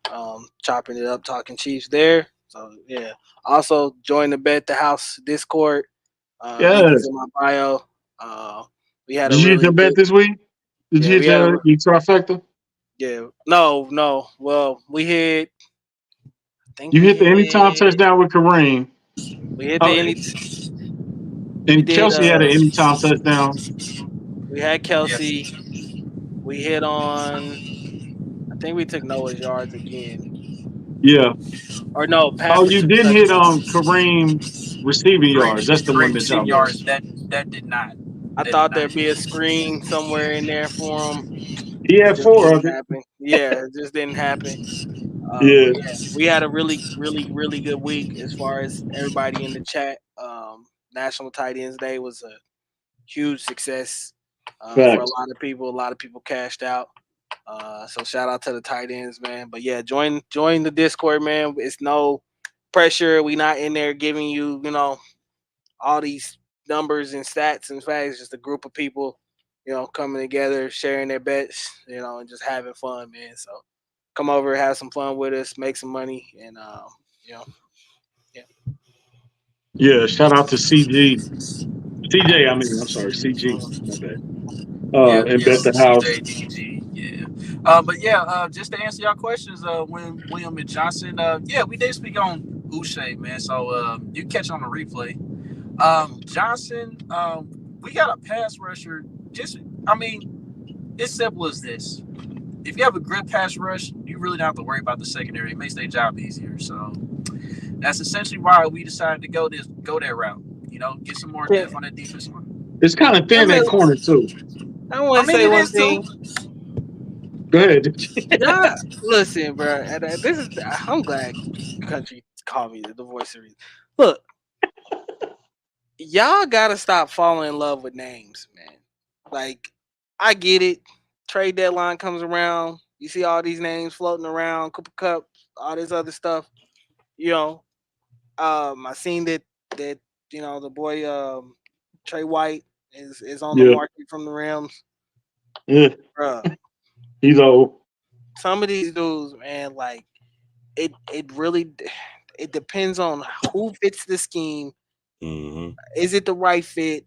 chopping it up, talking Chiefs there. So yeah. Also, join the Bet the House Discord. Link is in my bio. We had Did you hit your bet this week? Did you hit your trifecta? Yeah. No. Well, we hit. I think you hit the anytime touchdown with Kareem. We hit the and Kelsey had an anytime touchdown. We had Kelsey. Yes. We hit on. I think we took Noah's yards again. Yeah. Or no, you didn't hit on Kareem receiving yards. That's the one that y'all yards. That did not. I thought there'd be a screen somewhere in there for him. He had 4 of it. Yeah, it just didn't happen. Yeah, we had a really good week as far as everybody in the chat. National Tight Ends Day was a huge success for a lot of people. A lot of people cashed out. So shout out to the tight ends, man. But yeah, join the Discord, man. It's no pressure. We not in there giving you, all these numbers and stats and facts. Just a group of people, coming together, sharing their bets, and just having fun, man. So come over, have some fun with us, make some money, and yeah. Yeah, shout out to CG. CJ, I'm sorry, CG. My bad. And Bet the House. CJ, yeah. But yeah, just to answer your questions, William and Johnson, we did speak on Uche, man. So you catch on the replay. Johnson, we got a pass rusher. It's simple as this. If you have a good pass rush, you really don't have to worry about the secondary. It makes their job easier. So that's essentially why we decided to go that route. Get some more depth on that defense line. It's kind of thin at corner too. I want to say one thing. Go ahead. Listen, bro. I'm glad country called me the voice of reason. Look, y'all gotta stop falling in love with names, man. Like, I get it. Trade deadline comes around. You see all these names floating around, Cooper Kupp, all this other stuff. I seen that the boy Trey White is on the market from the Rams. Yeah. Bruh. He's old. Some of these dudes, man, like it really depends on who fits the scheme. Mm-hmm. Is it the right fit?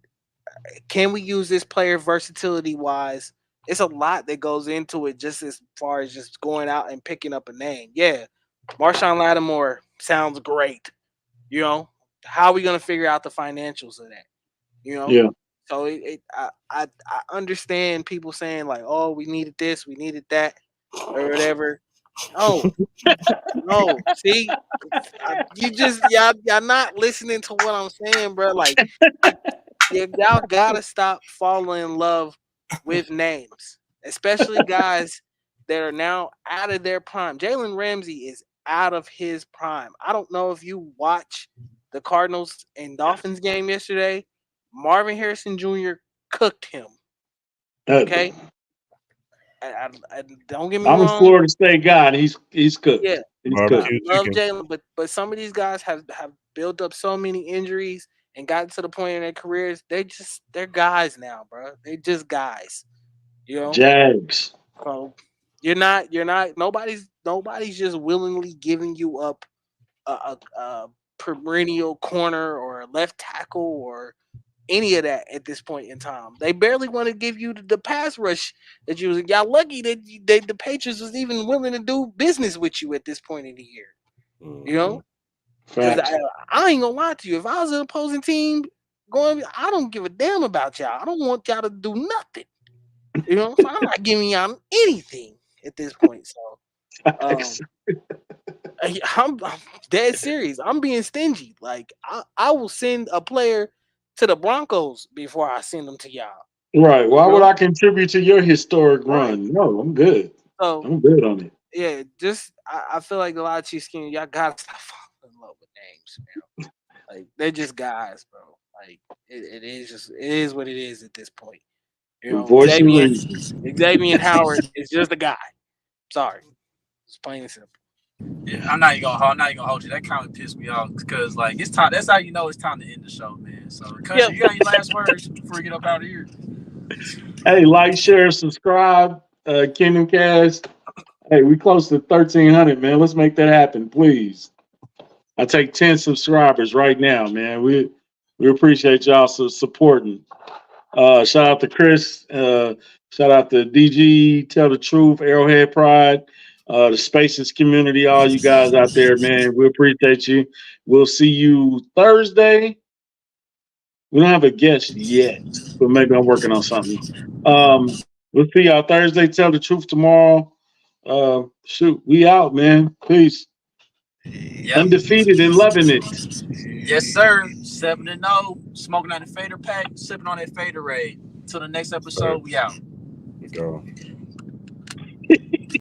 Can we use this player versatility wise? It's a lot that goes into it, just as far as just going out and picking up a name. Yeah, Marshawn Lattimore sounds great. How are we gonna figure out the financials of that? Yeah. So I understand people saying like, oh, we needed this, we needed that, or whatever. No. See, y'all not listening to what I'm saying, bro. Like, y'all gotta stop falling in love with names, especially guys that are now out of their prime. Jalen Ramsey is out of his prime. I don't know if you watch the Cardinals and Dolphins game yesterday. Marvin Harrison Jr. cooked him. Okay. I don't get me wrong. I'm a Florida State guy, and he's cooked. Yeah, he's cooked. I love Jalen, but some of these guys have built up so many injuries and gotten to the point in their careers. They're guys now, bro. They're just guys. Jags. So you're not. Nobody's just willingly giving you up a perennial corner or a left tackle or any of that at this point in time. They barely want to give you the pass rush that you was. Y'all lucky that the Patriots was even willing to do business with you at this point in the year. Mm-hmm. Because I ain't gonna lie to you. If I was an opposing team I don't give a damn about y'all. I don't want y'all to do nothing. So I'm not giving y'all anything at this point. So I'm dead serious. I'm being stingy. Like I will send a player to the Broncos before I send them to y'all. Right. Why would know? I contribute to your historic run? No, I'm good. So I'm good on it. yeah, just I feel like a lot of Chiefs skin, y'all gotta stop falling in love with names, man. Like they're just guys, bro. Like it is what it is at this point. You The know, voice of reason. Xavier Howard is just a guy. Sorry, it's plain and simple. Yeah, I'm not even gonna hold you. That kind of pissed me off because like it's time. That's how you know it's time to end the show, man. So, Cousin, you got any last words before we get up out of here? Hey, like, share, subscribe, Kingdom Cast. Hey, we close to 1,300, man. Let's make that happen, please. I take 10 subscribers right now, man. We appreciate y'all supporting. Shout out to Cris. Shout out to DG, Tell the Truth, Arrowhead Pride, the Spaces community, all you guys out there, man. We appreciate you. We'll see you Thursday. We don't have a guest yet, but maybe I'm working on something. We'll see y'all Thursday. Tell the Truth tomorrow. Shoot, we out, man. Peace. Yep. Undefeated and loving it. Yes, sir. 7-0. Smoking on the fader pack, sipping on that Faderade. Till the next episode, we out. Go.